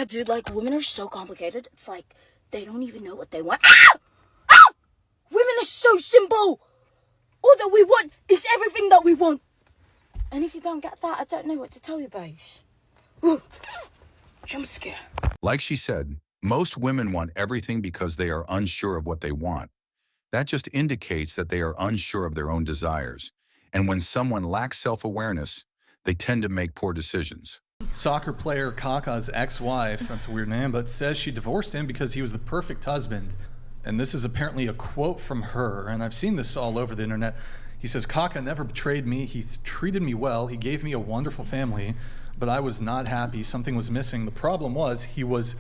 Yeah, dude, like, women are so complicated. It's like, they don't even know what they want. Ah! Ah! Women are so simple. All that we want is everything that we want. And if you don't get that, I don't know what to tell you, babes. Ooh, jump scare. Like she said, most women want everything because they are unsure of what they want. That just indicates that they are unsure of their own desires. And when someone lacks self-awareness, they tend to make poor decisions. Soccer player Kaka's ex-wife, that's a weird name, but says she divorced him because he was the perfect husband. And this is apparently a quote from her, and I've seen this all over the internet. He says, Kaka never betrayed me. He treated me well. He gave me a wonderful family, but I was not happy. Something was missing. The problem was he was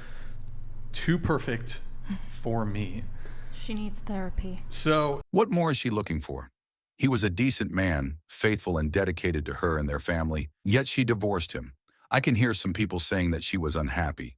too perfect for me. She needs therapy. So, what more is she looking for? He was a decent man, faithful and dedicated to her and their family, yet she divorced him. I can hear some people saying that she was unhappy.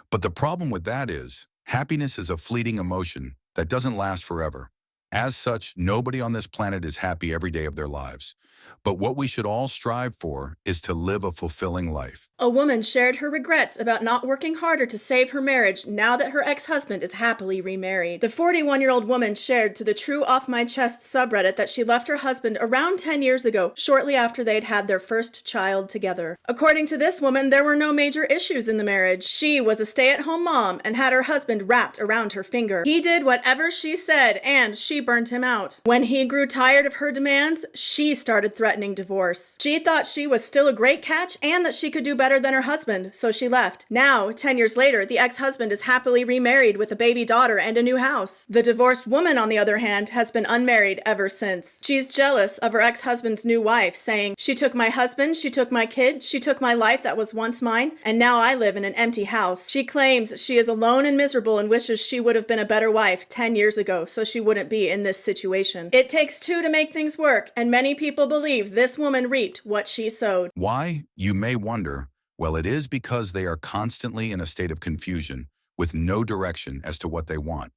But the problem with that is, happiness is a fleeting emotion that doesn't last forever. As such, nobody on this planet is happy every day of their lives. But what we should all strive for is to live a fulfilling life. A woman shared her regrets about not working harder to save her marriage now that her ex-husband is happily remarried. The 41-year-old woman shared to the True Off My Chest subreddit that she left her husband around 10 years ago, shortly after they'd had their first child together. According to this woman, there were no major issues in the marriage. She was a stay-at-home mom and had her husband wrapped around her finger. He did whatever she said, and she burned him out. When he grew tired of her demands, she started threatening divorce. She thought she was still a great catch and that she could do better than her husband, so she left. Now, 10 years later, the ex-husband is happily remarried with a baby daughter and a new house. The divorced woman, on the other hand, has been unmarried ever since. She's jealous of her ex-husband's new wife, saying, "She took my husband, she took my kid, she took my life that was once mine, and now I live in an empty house." She claims she is alone and miserable and wishes she would have been a better wife 10 years ago so she wouldn't be in this situation. It takes two to make things work, and many people believe this woman reaped what she sowed. Why? You may wonder. Well, it is because they are constantly in a state of confusion with no direction as to what they want.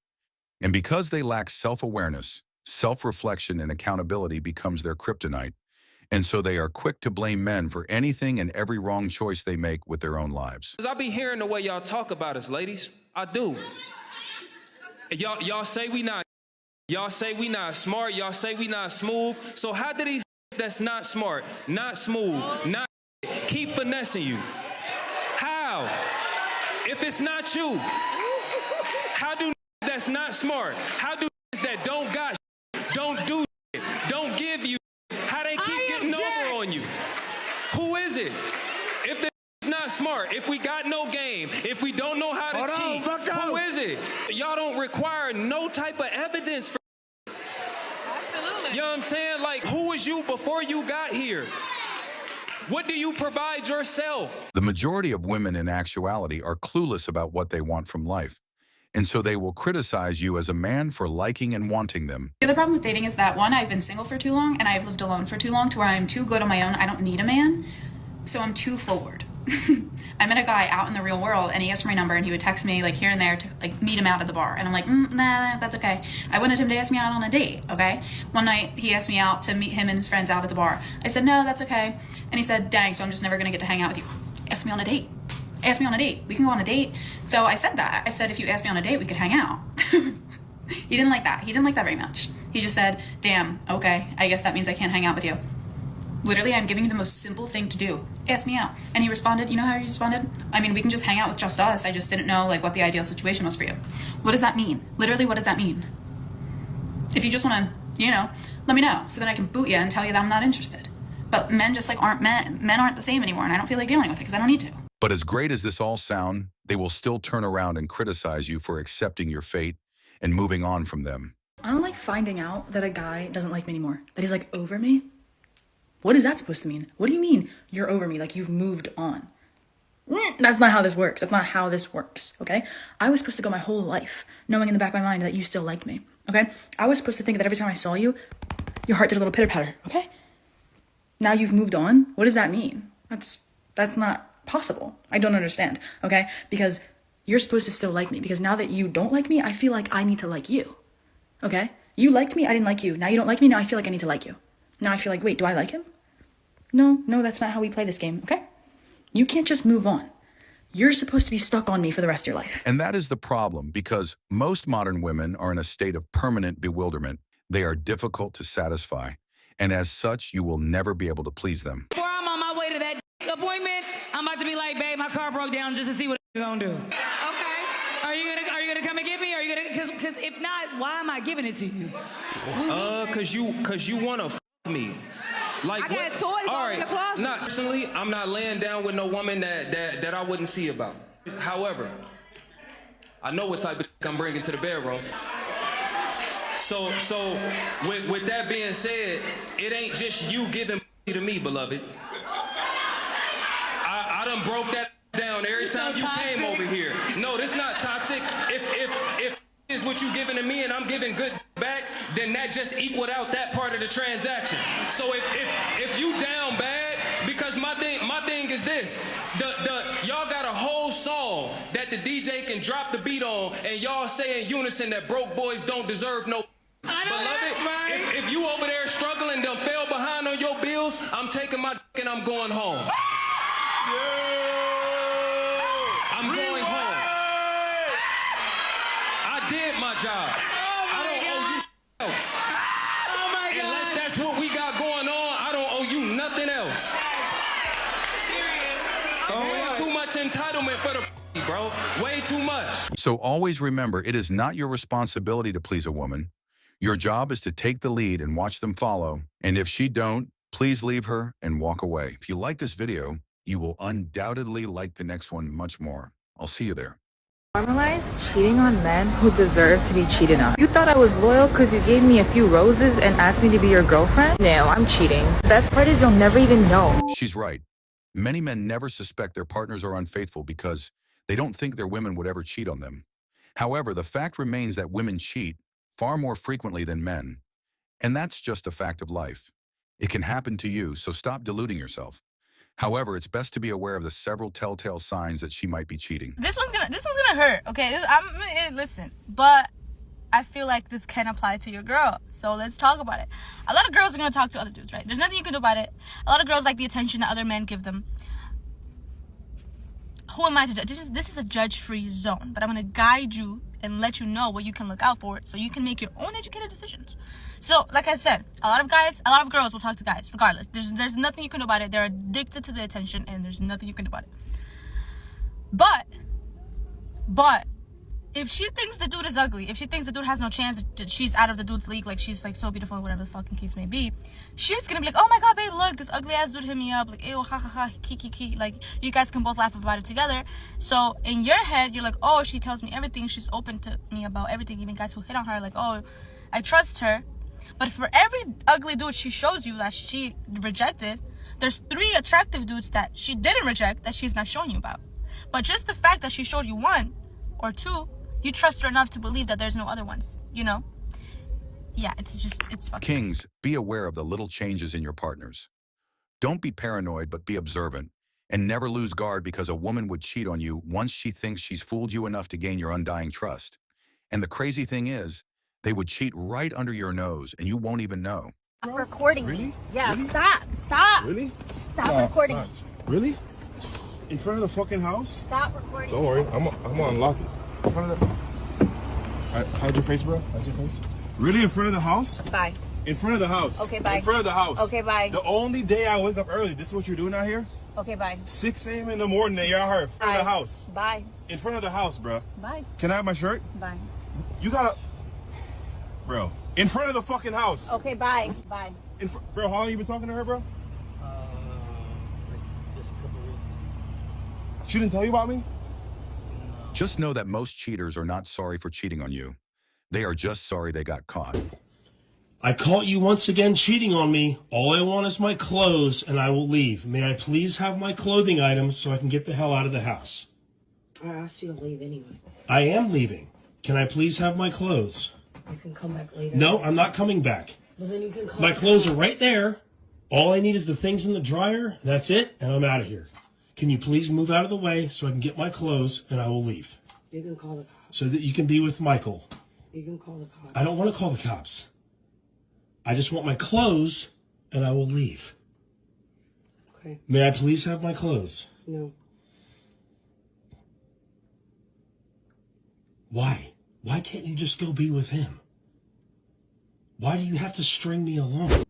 And because they lack self-awareness, self-reflection and accountability becomes their kryptonite. And so they are quick to blame men for anything and every wrong choice they make with their own lives. I be hearing the way y'all talk about us, ladies. I do. Y'all say we not. Y'all say we not smart. Y'all say we not smooth. So how do these that's not smart, not smooth, not keep finessing you? How? If it's not you, how do that's not smart? How do that don't got don't do don't give you? How they keep getting over on you? Who is it? If it's not smart, if we got no game, if we don't know how to cheat, who is it? Y'all don't require no type of evidence for. You know what I'm saying? Like, who was you before you got here? What do you provide yourself? The majority of women in actuality are clueless about what they want from life. And so they will criticize you as a man for liking and wanting them. The other problem with dating is that, one, I've been single for too long and I've lived alone for too long to where I'm too good on my own. I don't need a man. So I'm too forward. I met a guy out in the real world and he asked for my number and he would text me like here and there to like meet him out at the bar. And I'm like, nah, that's okay. I wanted him to ask me out on a date, okay? One night he asked me out to meet him and his friends out at the bar. I said, no, that's okay. And he said, dang, so I'm just never gonna get to hang out with you. Ask me on a date. Ask me on a date. We can go on a date. So I said that. I said, if you ask me on a date, we could hang out. He didn't like that. He didn't like that very much. He just said, damn, okay, I guess that means I can't hang out with you. Literally, I'm giving you the most simple thing to do. Ask me out. And he responded, you know how he responded? I mean, we can just hang out with just us. I just didn't know like what the ideal situation was for you. What does that mean? Literally, what does that mean? If you just want to, let me know so then I can boot you and tell you that I'm not interested. But men just like aren't men. Men aren't the same anymore and I don't feel like dealing with it because I don't need to. But as great as this all sound, they will still turn around and criticize you for accepting your fate and moving on from them. I don't like finding out that a guy doesn't like me anymore. That he's like over me. What is that supposed to mean? What do you mean you're over me? Like you've moved on? That's not how this works. That's not how this works, okay? I was supposed to go my whole life knowing in the back of my mind that you still liked me, okay? I was supposed to think that every time I saw you, your heart did a little pitter-patter, okay? Now you've moved on? What does that mean? That's not possible. I don't understand, okay? Because you're supposed to still like me. Because now that you don't like me, I feel like I need to like you, okay? You liked me, I didn't like you. Now you don't like me, now I feel like I need to like you. Now I feel like, wait, do I like him? No, that's not how we play this game, okay? You can't just move on. You're supposed to be stuck on me for the rest of your life. And that is the problem, because most modern women are in a state of permanent bewilderment. They are difficult to satisfy, and as such, you will never be able to please them. Before I'm on my way to that appointment, I'm about to be like, babe, my car broke down, just to see what you're gonna do. Okay. Are you gonna come and get me? Are you gonna? Because if not, why am I giving it to you? Cause you wanna f me. Like, I got toys all in the closet. Not personally, I'm not laying down with no woman that I wouldn't see about. However, I know what type of I'm bringing to the bedroom. So with that being said, it ain't just you giving to me, beloved. I done broke that down every time you came over here. No, this not toxic. If is what you giving to me and I'm giving good back, then that just equaled out that part of the transaction. So if you down bad, because my thing is this, y'all got a whole song that the DJ can drop the beat on, and y'all say in unison that broke boys don't deserve no. Beloved, right. If you over there struggling, done fell behind on your bills, I'm taking my dick and I'm going home. I'm going home. I did my job. I don't owe you else. Oh my God. Unless that's what we got going on, I don't owe you nothing else. Way too much entitlement for the bro. Way too much. So always remember, it is not your responsibility to please a woman. Your job is to take the lead and watch them follow. And if she don't, please leave her and walk away. If you like this video, you will undoubtedly like the next one much more. I'll see you there. Normalize cheating on men who deserve to be cheated on. You thought I was loyal because you gave me a few roses and asked me to be your girlfriend? No, I'm cheating. The best part is you'll never even know. She's right. Many men never suspect their partners are unfaithful because they don't think their women would ever cheat on them. However, the fact remains that women cheat far more frequently than men. And that's just a fact of life. It can happen to you, so stop deluding yourself. However, it's best to be aware of the several telltale signs that she might be cheating. This one's gonna hurt, okay? Listen, but I feel like this can apply to your girl, so let's talk about it. A lot of girls are gonna talk to other dudes, right? There's nothing you can do about it. A lot of girls like the attention that other men give them. Who am I to judge? This is a judge-free zone, but I'm gonna guide you and let you know what you can look out for so you can make your own educated decisions. So, like I said, a lot of girls will talk to guys regardless. There's nothing you can do about it. They're addicted to the attention and there's nothing you can do about it. But if she thinks the dude is ugly, if she thinks the dude has no chance, she's out of the dude's league, like she's like so beautiful, whatever the fucking case may be, she's gonna be like, oh my god, babe, look, this ugly ass dude hit me up, like, ew, ha ha ha, ki, like, you guys can both laugh about it together. So in your head, you're like, oh, she tells me everything, she's open to me about everything, even guys who hit on her, like, oh, I trust her. But for every ugly dude she shows you that she rejected, there's 3 attractive dudes that she didn't reject that she's not showing you about. But just the fact that she showed you 1 or 2, you trust her enough to believe that there's no other ones, you know? Yeah, it's fucking Kings, be aware of the little changes in your partners. Don't be paranoid, but be observant. And never lose guard because a woman would cheat on you once she thinks she's fooled you enough to gain your undying trust. And the crazy thing is, they would cheat right under your nose and you won't even know. Stop recording me. Really? Yeah, Really? Stop. Really? Stop recording me. Really? In front of the fucking house? Stop recording Don't worry, I'm gonna unlock it. In front of the... Alright, hide your face, bro. Hide your face. Really? In front of the house? Bye. In front of the house. Okay, bye. In front of the house. Okay, bye. The only day I wake up early, this is what you're doing out here? Okay, bye. 6 a.m. in the morning, and you're out here in front of the house. Bye. In front of the house, bro. Bye. Can I have my shirt? Bye. You gotta... Bro, in front of the fucking house. Okay, bye. Bye. Bro, how long you been talking to her, bro? Like just a couple weeks. She didn't tell you about me? Just know that most cheaters are not sorry for cheating on you. They are just sorry they got caught. I caught you once again cheating on me. All I want is my clothes and I will leave. May I please have my clothing items so I can get the hell out of the house? I asked you to leave anyway. I am leaving. Can I please have my clothes? You can come back later. No, I'm not coming back. Well, then you can call. My clothes are right there. All I need is the things in the dryer. That's it, and I'm out of here. Can you please move out of the way so I can get my clothes and I will leave? You can call the cops. So that you can be with Michael. You can call the cops. I don't want to call the cops. I just want my clothes and I will leave. Okay. May I please have my clothes? No. Why? Why can't you just go be with him? Why do you have to string me along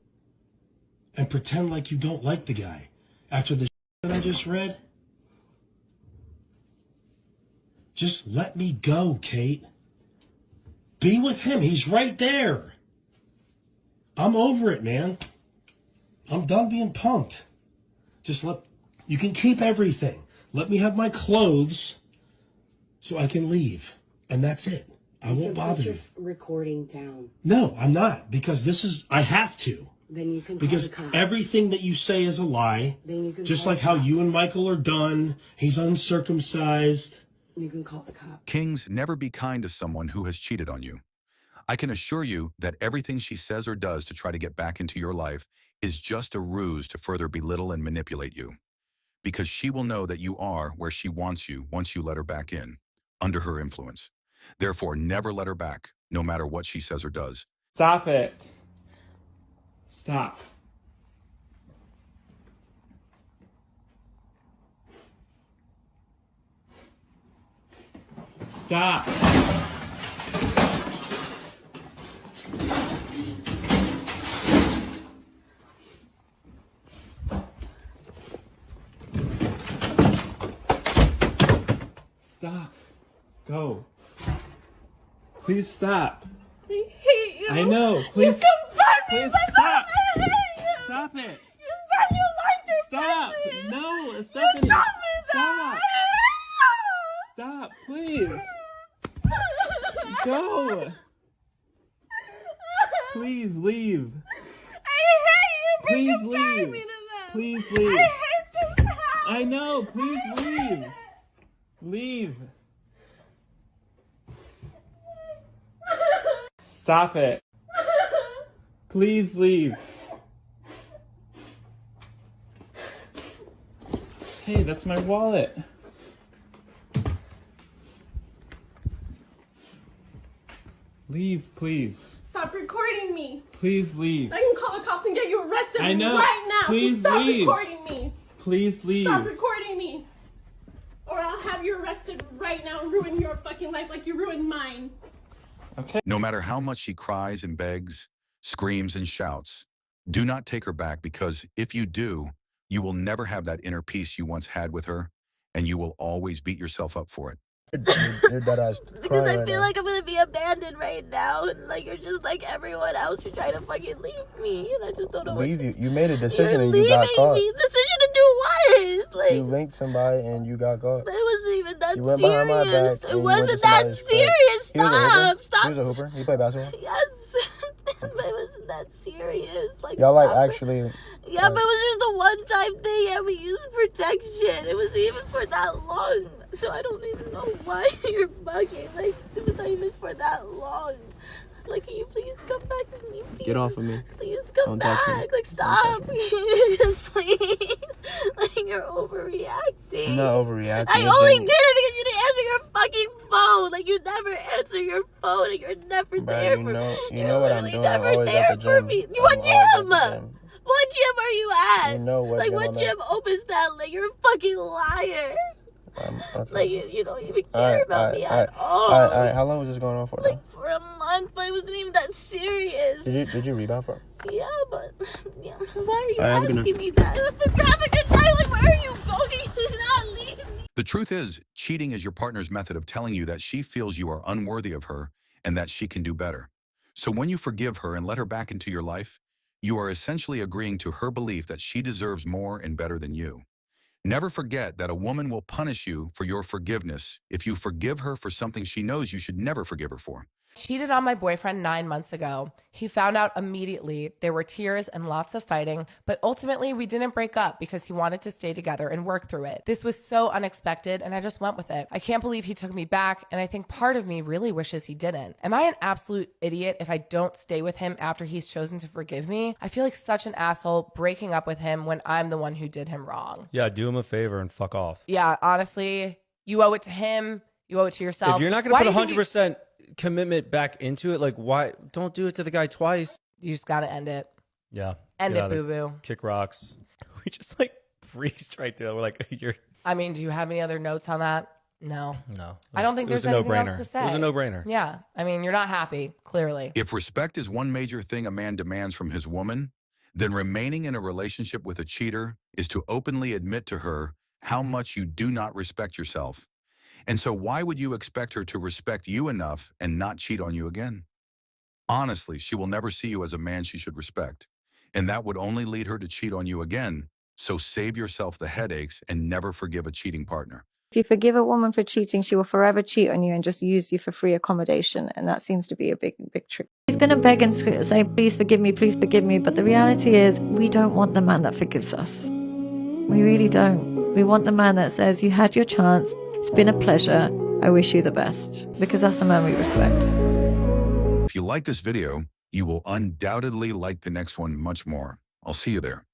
and pretend like you don't like the guy after the that I just read? Just let me go, Kate. Be with him. He's right there. I'm over it, man. I'm done being punked. You can keep everything. Let me have my clothes so I can leave. And that's it. I won't bother you. Put your recording down. No, I'm not, because I have to. Then you can Because call the cops. everything that you say is a lie. Then you can Just call like the how cops. you and Michael are done. He's uncircumcised. You can call the cops. Kings, never be kind to someone who has cheated on you. I can assure you that everything she says or does to try to get back into your life is just a ruse to further belittle and manipulate you. Because she will know that you are where she wants you once you let her back in, under her influence. Therefore, never let her back, no matter what she says or does. Stop it. Stop. Stop. Stop. Go. Please stop. I hate you. I know. Please. You confirmed me. Please Like, stop. I hate you. Stop it. You said you liked your Stop. pussy. No, You Stephanie. told me that. Stop. Stop, please. Go. Please leave. I hate you for Please comparing leave. me to them. Please leave. I hate this house. I know. Please leave. Leave. Stop it. Please leave. Hey, that's my wallet. Leave, please. Stop recording me. Please leave. I can call the cops and get you arrested I know. right now. Please so stop leave. recording me. Please leave. Stop recording me. Or I'll have you arrested right now and ruin your fucking life like you ruined mine. Okay. No matter how much she cries and begs, screams and shouts, do not take her back, because if you do, you will never have that inner peace you once had with her, and you will always beat yourself up for it. You're dead ass. Because I feel like I'm gonna be abandoned right now, and like you're just like everyone else. You're trying to fucking leave me, and I just don't know Leave what you. to You made a decision You're and you got leaving caught. me. Decision to do what? Like You linked somebody and you got caught. it wasn't even that You went behind my serious. back. It and you went wasn't to that somebody's crib. serious. He was a Stop. hooper. Stop. He was a hooper. He played basketball. Yes, but it wasn't that serious. Like Y'all like stop it. actually. Yeah, but it was just a one-time thing, and we used protection. It wasn't even for that long, so I don't even know why you're bugging. Like, it was not even for that long. Like, can you please come back with me, please? Get off of me. Please come Don't touch me. back. Like, stop. Just please. Like, you're overreacting. I'm not overreacting. I It's only been- did it because you didn't answer your fucking phone. Like, you never answer your phone, and you're never Bruh, there you for know, me. you You're know what I'm literally doing. I'm never always there at the for gym. me. I'm What always at gym? the gym. What gym are you at? You know what like, gym what I'm gym at. opens that late? You're a fucking liar. Okay. Like, you don't even care about me at all. All right. How long was this going on for? Like, for a month, but it wasn't even that serious. Did you rebound from? Yeah, but yeah. Why are you All right, have a good asking night. me that? Have a good night. Like, where are you going? You did not leave me. The truth is, cheating is your partner's method of telling you that she feels you are unworthy of her and that she can do better. So when you forgive her and let her back into your life, you are essentially agreeing to her belief that she deserves more and better than you. Never forget that a woman will punish you for your forgiveness if you forgive her for something she knows you should never forgive her for. Cheated on my boyfriend 9 months ago. He found out immediately. There were tears and lots of fighting, but ultimately we didn't break up because he wanted to stay together and work through it. This was so unexpected and I just went with it. I can't believe he took me back, and I think part of me really wishes he didn't. Am I an absolute idiot if I don't stay with him after he's chosen to forgive me? I feel like such an asshole breaking up with him when I'm the one who did him wrong. Yeah, do him a favor and fuck off. Yeah, honestly, you owe it to him. You owe it to yourself. If you're not going Why to do put you think 100% commitment back into it, like, why? Don't do it to the guy twice. You just got to end it. Yeah. End get it, out of boo-boo. Kick rocks. We just like breezed right there. We're like, you're. I mean, do you have any other notes on that? No. No. I don't think it was there's a anything else no-brainer. to say. It was a no-brainer. Yeah. I mean, you're not happy, clearly. If respect is one major thing a man demands from his woman, then remaining in a relationship with a cheater is to openly admit to her how much you do not respect yourself. And so why would you expect her to respect you enough and not cheat on you again? Honestly, she will never see you as a man she should respect, and that would only lead her to cheat on you again. So save yourself the headaches and never forgive a cheating partner. If you forgive a woman for cheating, she will forever cheat on you and just use you for free accommodation. And that seems to be a big trick. He's going to beg and say, please forgive me, please forgive me. But the reality is, we don't want the man that forgives us. We really don't. We want the man that says, you had your chance. It's been a pleasure. I wish you the best. Because that's the man we respect. If you like this video, you will undoubtedly like the next one much more. I'll see you there.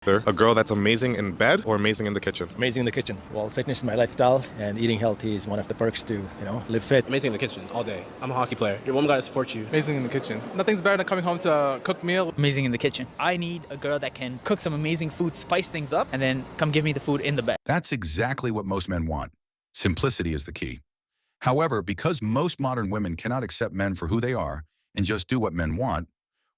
A girl that's amazing in bed or amazing in the kitchen? Amazing in the kitchen. Well, fitness is my lifestyle, and eating healthy is one of the perks to, live fit. Amazing in the kitchen all day. I'm a hockey player. Your woman got to support you. Amazing in the kitchen. Nothing's better than coming home to a cooked meal. Amazing in the kitchen. I need a girl that can cook some amazing food, spice things up, and then come give me the food in the bed. That's exactly what most men want. Simplicity is the key. However, because most modern women cannot accept men for who they are and just do what men want,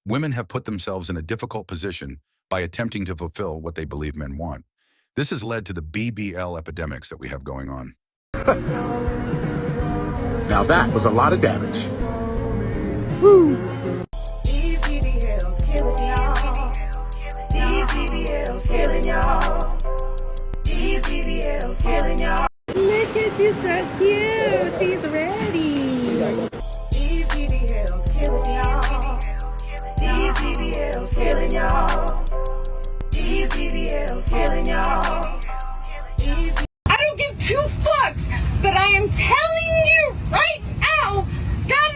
women have put themselves in a difficult position by attempting to fulfill what they believe men want. This has led to the BBL epidemics that we have going on. Now that was a lot of damage. Woo! These BBLs killing y'all. These BBLs killing y'all. These BBLs killing y'all. Look at you, so cute. She's ready. These BBLs killing y'all. These BBLs killing y'all. These BBLs killing y'all. I don't give two fucks, but I am telling you right now, that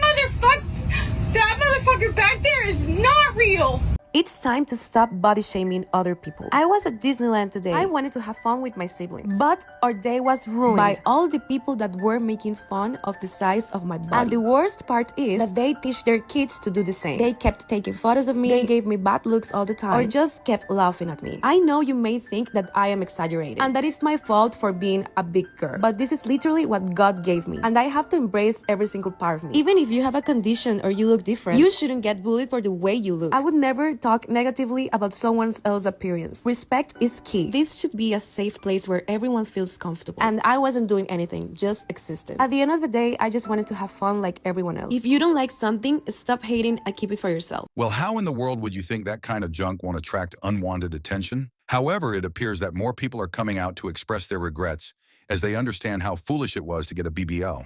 motherfucker back there is not real. It's time to stop body shaming other people. I was at Disneyland today. I wanted to have fun with my siblings, but our day was ruined by all the people that were making fun of the size of my body. And the worst part is that they teach their kids to do the same. They kept taking photos of me, they gave me bad looks all the time, or just kept laughing at me. I know you may think that I am exaggerating, and that is my fault for being a big girl, but this is literally what God gave me, and I have to embrace every single part of me. Even if you have a condition or you look different, you shouldn't get bullied for the way you look. I would never talk negatively about someone else's appearance. Respect is key. This should be a safe place where everyone feels comfortable. And I wasn't doing anything, just existed. At the end of the day, I just wanted to have fun like everyone else. If you don't like something, stop hating and keep it for yourself. Well, how in the world would you think that kind of junk won't attract unwanted attention? However, it appears that more people are coming out to express their regrets as they understand how foolish it was to get a BBL.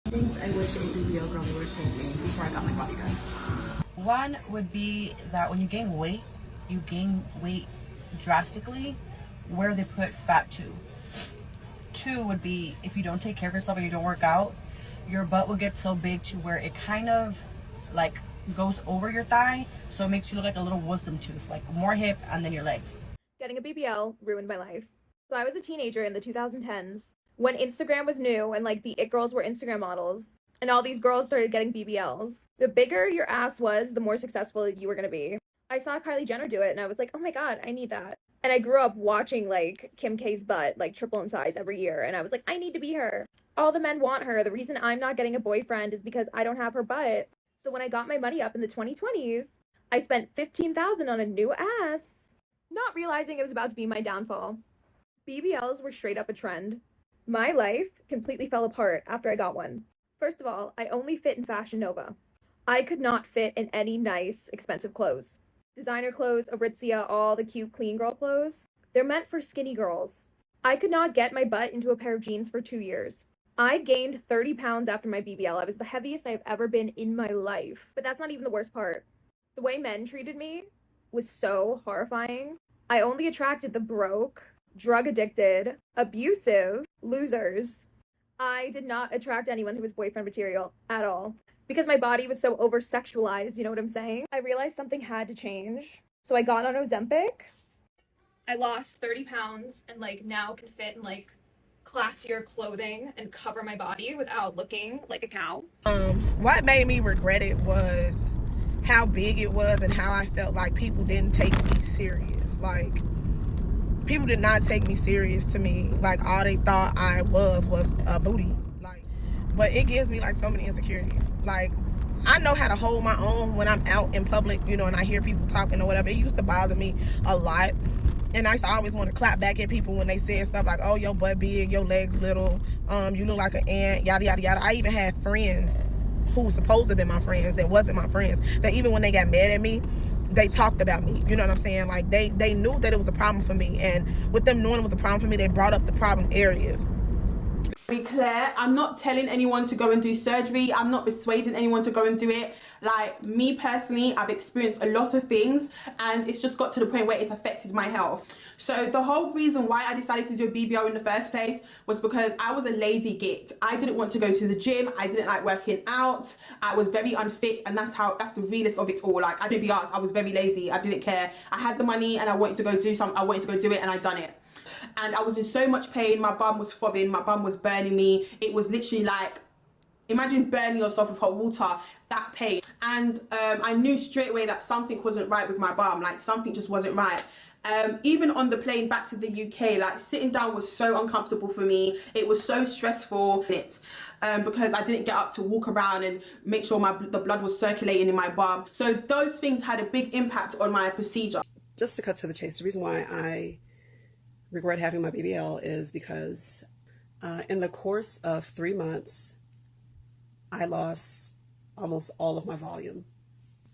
Things I wish a BBL girl would have told me before I got my bodyguard. One would be that when you gain weight drastically where they put fat to. Two would be if you don't take care of yourself and you don't work out, your butt will get so big to where it kind of like goes over your thigh, so it makes you look like a little wisdom tooth, like more hip and then your legs. Getting a BBL ruined my life. So I was a teenager in the 2010s when Instagram was new and like the it girls were Instagram models. And all these girls started getting BBLs. The bigger your ass was, the more successful you were going to be. I saw Kylie Jenner do it and I was like, oh my god, I need that. And I grew up watching like Kim K's butt like triple in size every year. And I was like, I need to be her. All the men want her. The reason I'm not getting a boyfriend is because I don't have her butt. So when I got my money up in the 2020s, I spent $15,000 on a new ass, not realizing it was about to be my downfall. BBLs were straight up a trend. My life completely fell apart after I got one. First of all, I only fit in Fashion Nova. I could not fit in any nice, expensive clothes. Designer clothes, Aritzia, all the cute, clean girl clothes, they're meant for skinny girls. I could not get my butt into a pair of jeans for 2 years. I gained 30 pounds after my BBL. I was the heaviest I've ever been in my life. But that's not even the worst part. The way men treated me was so horrifying. I only attracted the broke, drug addicted, abusive losers. I did not attract anyone who was boyfriend material at all because my body was so over-sexualized, you know what I'm saying? I realized something had to change. So I got on Ozempic. I lost 30 pounds and like now can fit in like classier clothing and cover my body without looking like a cow. What made me regret it was how big it was and how I felt like people didn't take me serious. Like, people did not take me serious to me. Like, all they thought I was a booty. Like, but it gives me like so many insecurities. Like, I know how to hold my own when I'm out in public, you know, and I hear people talking or whatever. It used to bother me a lot. And I used to always want to clap back at people when they said stuff like, oh, your butt big, your legs little, you look like an ant, yada, yada, yada. I even had friends who supposed to have been my friends that wasn't my friends, that even when they got mad at me, they talked about me. You know what I'm saying? Like, they knew that it was a problem for me. And with them knowing it was a problem for me, they brought up the problem areas. Be clear, I'm not telling anyone to go and do surgery. I'm not persuading anyone to go and do it. Like, me personally, I've experienced a lot of things and it's just got to the point where it's affected my health. So the whole reason why I decided to do a BBL in the first place was because I was a lazy git. I didn't want to go to the gym. I didn't like working out. I was very unfit, and that's the realest of it all. Like, I didn't be honest, I was very lazy. I didn't care. I had the money and I wanted to go do something. I wanted to go do it, and I done it. And I was in so much pain. My bum was throbbing. My bum was burning me. It was literally like, imagine burning yourself with hot water, that pain. And I knew straight away that something wasn't right with my bum. Like, something just wasn't right. Even on the plane back to the UK, like, sitting down was so uncomfortable for me. It was so stressful. Because I didn't get up to walk around and make sure the blood was circulating in my bum. So those things had a big impact on my procedure. Just to cut to the chase, the reason why I regret having my BBL is because in the course of 3 months, I lost almost all of my volume.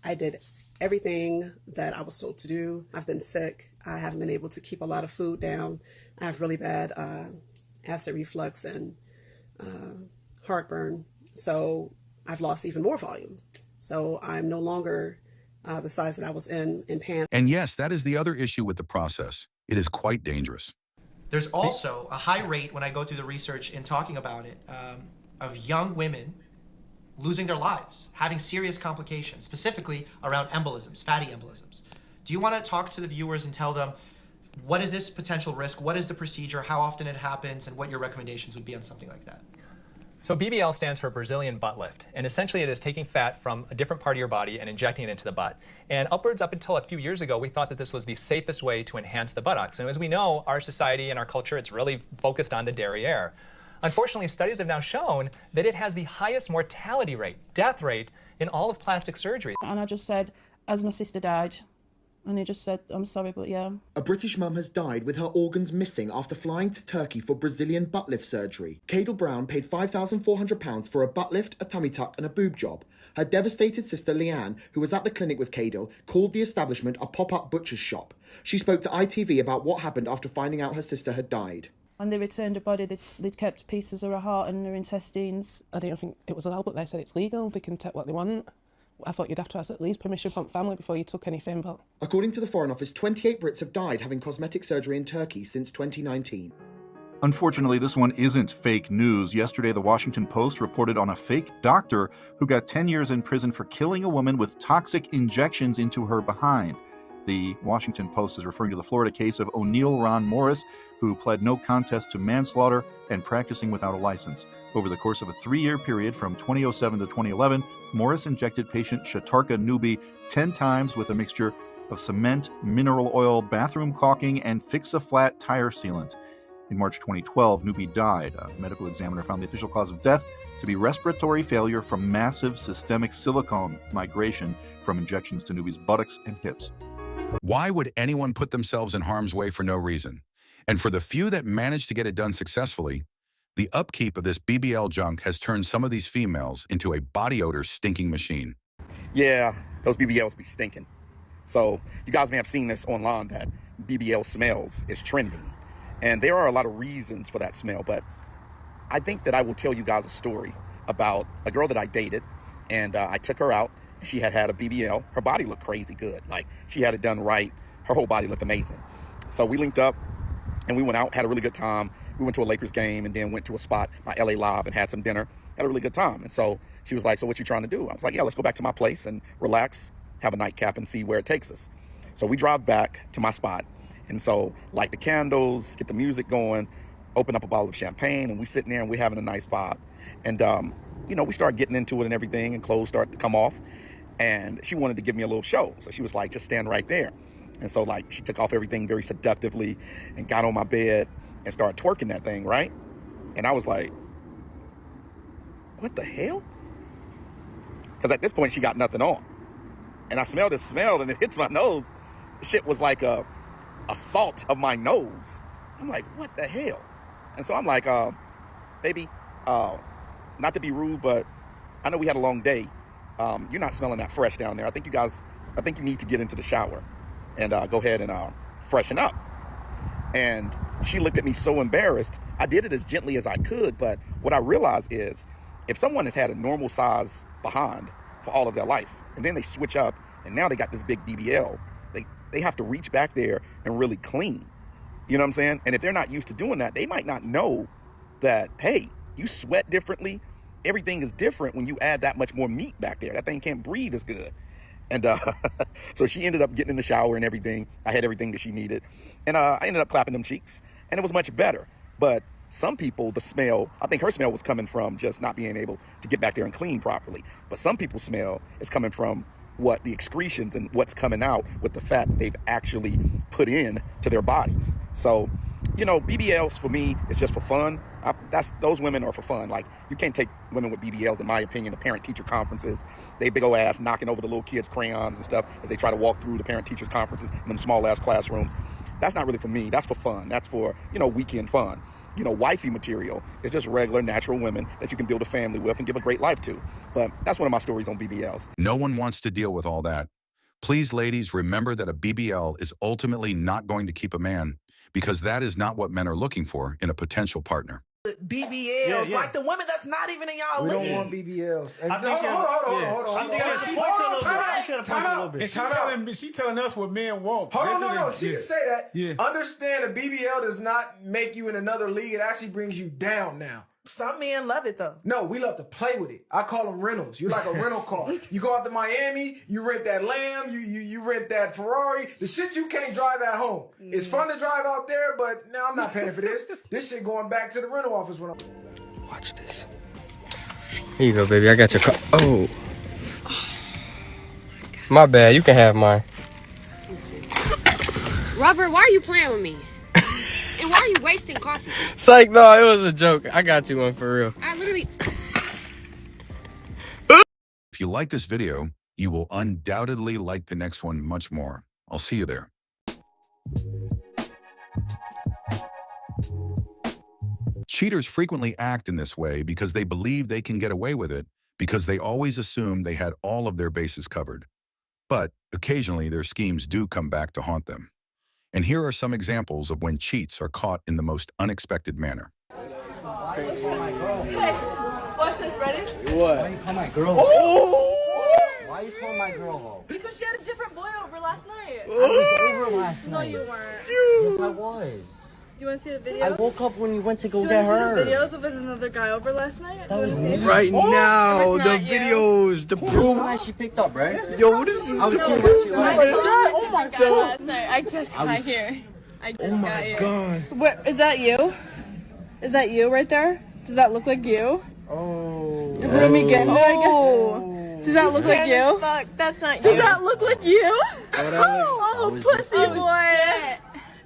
I did everything that I was told to do. I've been sick. I haven't been able to keep a lot of food down. I have really bad acid reflux and heartburn. So I've lost even more volume. So I'm no longer the size that I was in pants. And yes, that is the other issue with the process. It is quite dangerous. There's also a high rate, when I go through the research in talking about it, of young women losing their lives, having serious complications, specifically around embolisms, fatty embolisms. Do you want to talk to the viewers and tell them what is this potential risk, what is the procedure, how often it happens, and what your recommendations would be on something like that? So BBL stands for Brazilian butt lift, and essentially it is taking fat from a different part of your body and injecting it into the butt. And up until a few years ago, we thought that this was the safest way to enhance the buttocks. And as we know, our society and our culture, it's really focused on the derriere. Unfortunately, studies have now shown that it has the highest mortality rate, death rate, in all of plastic surgery. And I just said, as my sister died, and he just said, I'm sorry, but yeah. A British mum has died with her organs missing after flying to Turkey for Brazilian butt lift surgery. Cadel Brown paid £5,400 for a butt lift, a tummy tuck and a boob job. Her devastated sister Leanne, who was at the clinic with Cadel, called the establishment a pop-up butcher's shop. She spoke to ITV about what happened after finding out her sister had died. When they returned her body, they'd kept pieces of her heart and her intestines. I don't think it was allowed, but they said it's legal. They can take what they want. I thought you'd have to ask at least permission from family before you took anything, but... According to the Foreign Office, 28 Brits have died having cosmetic surgery in Turkey since 2019. Unfortunately, this one isn't fake news. Yesterday, the Washington Post reported on a fake doctor who got 10 years in prison for killing a woman with toxic injections into her behind. The Washington Post is referring to the Florida case of O'Neill Ron Morris, who pled no contest to manslaughter and practicing without a license. Over the course of a 3-year period from 2007 to 2011, Morris injected patient Shatarka Newby 10 times with a mixture of cement, mineral oil, bathroom caulking, and Fix-A-Flat tire sealant. In March 2012, Newby died. A medical examiner found the official cause of death to be respiratory failure from massive systemic silicone migration from injections to Newby's buttocks and hips. Why would anyone put themselves in harm's way for no reason? And for the few that managed to get it done successfully, the upkeep of this BBL junk has turned some of these females into a body odor stinking machine. Yeah, those BBLs be stinking. So you guys may have seen this online that BBL smells is trending. And there are a lot of reasons for that smell, but I think that I will tell you guys a story about a girl that I dated, and I took her out. She had a BBL. Her body looked crazy good. Like, she had it done right. Her whole body looked amazing. So we linked up and we went out, had a really good time. We went to a Lakers game and then went to a spot by LA Live and had some dinner. Had a really good time. And so she was like, so what you trying to do? I was like, yeah, let's go back to my place and relax, have a nightcap and see where it takes us. So we drive back to my spot. And so light the candles, get the music going, open up a bottle of champagne, and we sitting there and we're having a nice vibe. And, you know, we start getting into it and everything, and clothes start to come off. And she wanted to give me a little show. So she was like, just stand right there. And so like she took off everything very seductively and got on my bed and started twerking that thing, right? And I was like, what the hell? Because at this point she got nothing on. And I smelled this smell and it hits my nose. The shit was like a assault of my nose. I'm like, what the hell? And so I'm like, baby, not to be rude, but I know we had a long day. You're not smelling that fresh down there. I think you need to get into the shower and go ahead and freshen up. And she looked at me so embarrassed. I did it as gently as I could, but what I realized is if someone has had a normal size behind for all of their life, and then they switch up, and now they got this big BBL, they have to reach back there and really clean. You know what I'm saying? And if they're not used to doing that, they might not know that, hey, you sweat differently. Everything is different when you add that much more meat back there. That thing can't breathe as good. And so she ended up getting in the shower and everything. I had everything that she needed. And I ended up clapping them cheeks. And it was much better. But some people, the smell, I think her smell was coming from just not being able to get back there and clean properly. But some people's smell is coming from what the excretions and what's coming out with the fat that they've actually put in to their bodies. So, you know, BBLs for me is just for fun. Those women are for fun. Like, you can't take women with BBLs, in my opinion, to parent-teacher conferences. They big old ass knocking over the little kids' crayons and stuff as they try to walk through the parent-teachers conferences in them small-ass classrooms. That's not really for me. That's for fun. That's for, you know, weekend fun. You know, wifey material is just regular, natural women that you can build a family with and give a great life to. But that's one of my stories on BBLs. No one wants to deal with all that. Please, ladies, remember that a BBL is ultimately not going to keep a man, because that is not what men are looking for in a potential partner. BBLs, like the women that's not even in y'all league. We don't want BBLs. Hold on. She telling us what men want. Hold on, no. She didn't say that. Yeah. Understand a BBL does not make you in another league. It actually brings you down now. Some men love it though. No, we love to play with it. I call them rentals. You're like a rental car. You go out to Miami, you rent that Lamb, you rent that Ferrari. The shit you can't drive at home. It's fun to drive out there, but now I'm not paying for this. This shit going back to the rental office when I'm... Watch this. Here you go, baby. I got your car. Oh. My bad. You can have mine. Robert, why are you playing with me? And why are you wasting coffee? Psych, no, it was a joke. I got you one for real. I literally... If you like this video, you will undoubtedly like the next one much more. I'll see you there. Cheaters frequently act in this way because they believe they can get away with it because they always assume they had all of their bases covered. But occasionally their schemes do come back to haunt them. And here are some examples of when cheats are caught in the most unexpected manner. Hey, watch this, ready? What? Why you call my girl? Oh! Why you call my girl home? Because she had a different boy over last night. I was over last No, night. you weren't. Yes, I was. You want to see the video? I woke up when you went to go you get want her. to see the videos of another guy over last night? That was me. Right now, the videos, the proof. That's she picked up, right? Yo, this is I was seeing what she was Oh my god, last night. I just got here. I just got here. God. Where, is that you? Is that you right there? Does that look like you? Oh. You're putting me getting there, I guess. Does that look like you? Fuck, that's not you. Does that look like you? Oh, pussy boy.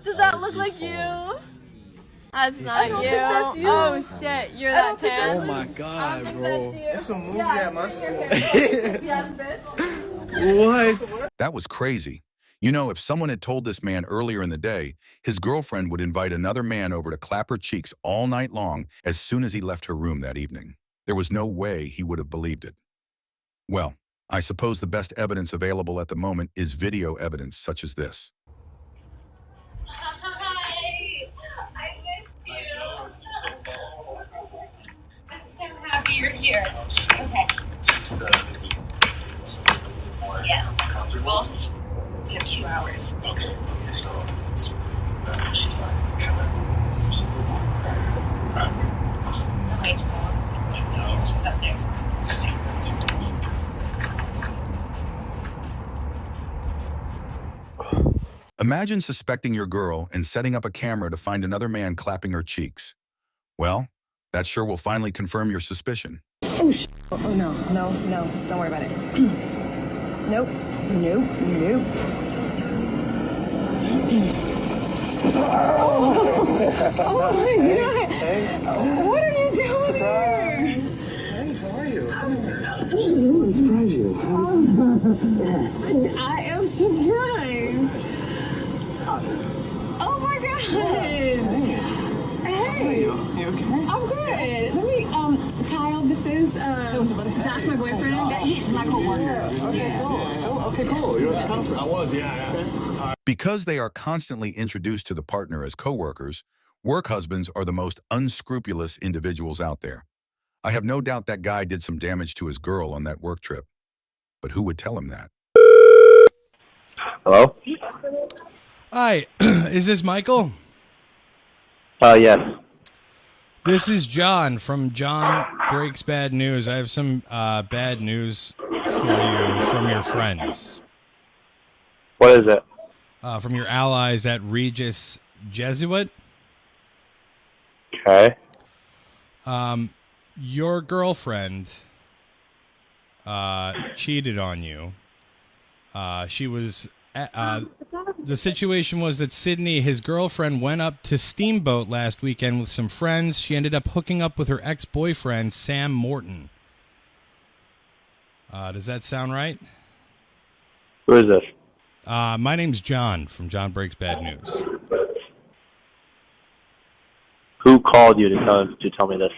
Does that look like you? That's not you. That's you. Oh shit, you're that tan. Oh my god, bro. It's a movie at my school. What? That was crazy. You know, if someone had told this man earlier in the day, his girlfriend would invite another man over to clap her cheeks all night long as soon as he left her room that evening. There was no way he would have believed it. Well, I suppose the best evidence available at the moment is video evidence such as this. Hi, I missed you. I'm happy you're here. Okay. Just Yeah. Comfortable? We have 2 hours. Okay. So much time. Wait. Up there. Imagine suspecting your girl and setting up a camera to find another man clapping her cheeks. Well, that sure will finally confirm your suspicion. Oh, no. Don't worry about it. Nope. Oh my god! What are you doing here? Hey, how are you? I'm surprised you. I am surprised. Oh my god! Hey. You okay? I'm good. Let me, Kyle, this is Josh, my boyfriend. He's my co-worker. Okay, cool. Okay, cool. You're at the conference. I was, yeah. Because they are constantly introduced to the partner as coworkers, work husbands are the most unscrupulous individuals out there. I have no doubt that guy did some damage to his girl on that work trip. But who would tell him that? Hello? Hi, is this Michael? Yes. This is John from John Breaks Bad News. I have some bad news for you from your friends. What is it? From your allies at Regis Jesuit. Okay. Your girlfriend cheated on you. She was... the situation was that Sydney, his girlfriend, went up to Steamboat last weekend with some friends. She ended up hooking up with her ex-boyfriend, Sam Morton. Does that sound right? Who is this? My name's John from John Breaks Bad News. Who called you to tell me this?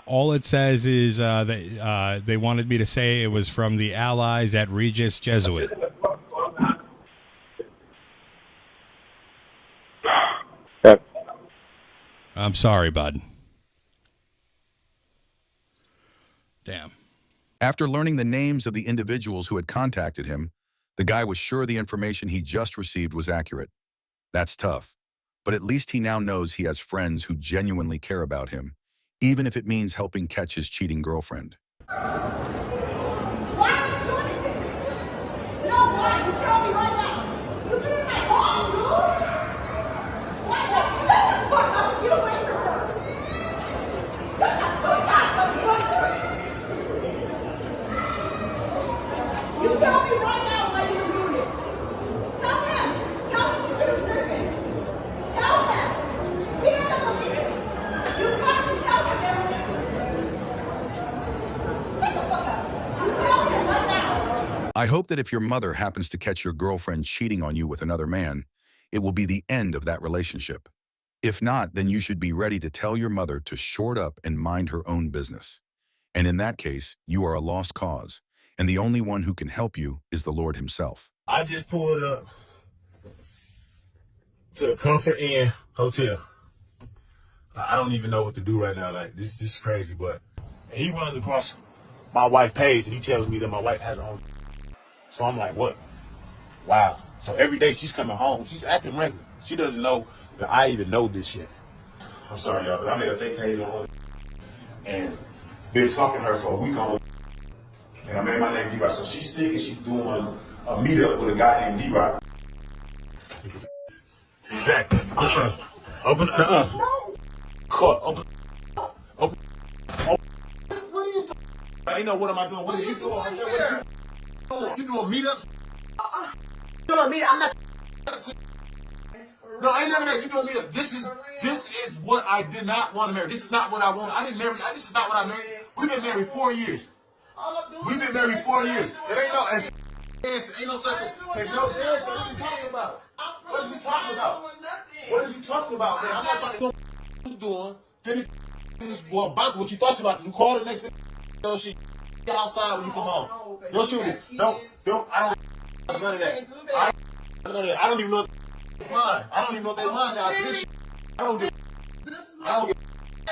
All it says is they wanted me to say it was from the allies at Regis Jesuit. Okay. I'm sorry, bud. Damn. After learning the names of the individuals who had contacted him, the guy was sure the information he just received was accurate. That's tough, but at least he now knows he has friends who genuinely care about him, even if it means helping catch his cheating girlfriend. I hope that if your mother happens to catch your girlfriend cheating on you with another man, it will be the end of that relationship. If not, then you should be ready to tell your mother to short up and mind her own business. And in that case, you are a lost cause, and the only one who can help you is the Lord himself. I just pulled up to the Comfort Inn Hotel. I don't even know what to do right now. Like, this is crazy, but he runs across my wife's page, and he tells me that my wife has her own. So I'm like, what? Wow. So every day she's coming home. She's acting regular. She doesn't know that I even know this shit. I'm sorry, y'all, but I made a fake page on and been talking to her for a week on. And I made my name D-Rock. So she's thinking she's doing a meetup with a guy named D-Rock. Exactly. Open. Cut. Open. What are you doing? I ain't know what am I doing. What is you doing? I said, what is you doing? You doing meetups? You doing meetup? I'm not. No, I ain't none of that. You doing meetup? This is what I did not want to marry. This is not what I want. I didn't marry. This is not what I married. We've been married 4 years. We've been married 4 years. It ain't no. Ain't no such thing. There's no dance. What are you talking about? What are you talking about? What are you talking about, man? I'm not trying to know what you're doing. Finish about what you thought about. You call the next thing. So she get outside when you come home. Don't shoot it. Don't. I don't. None of that. I don't even know if they're mine. I don't even know if they're mine now. I don't get.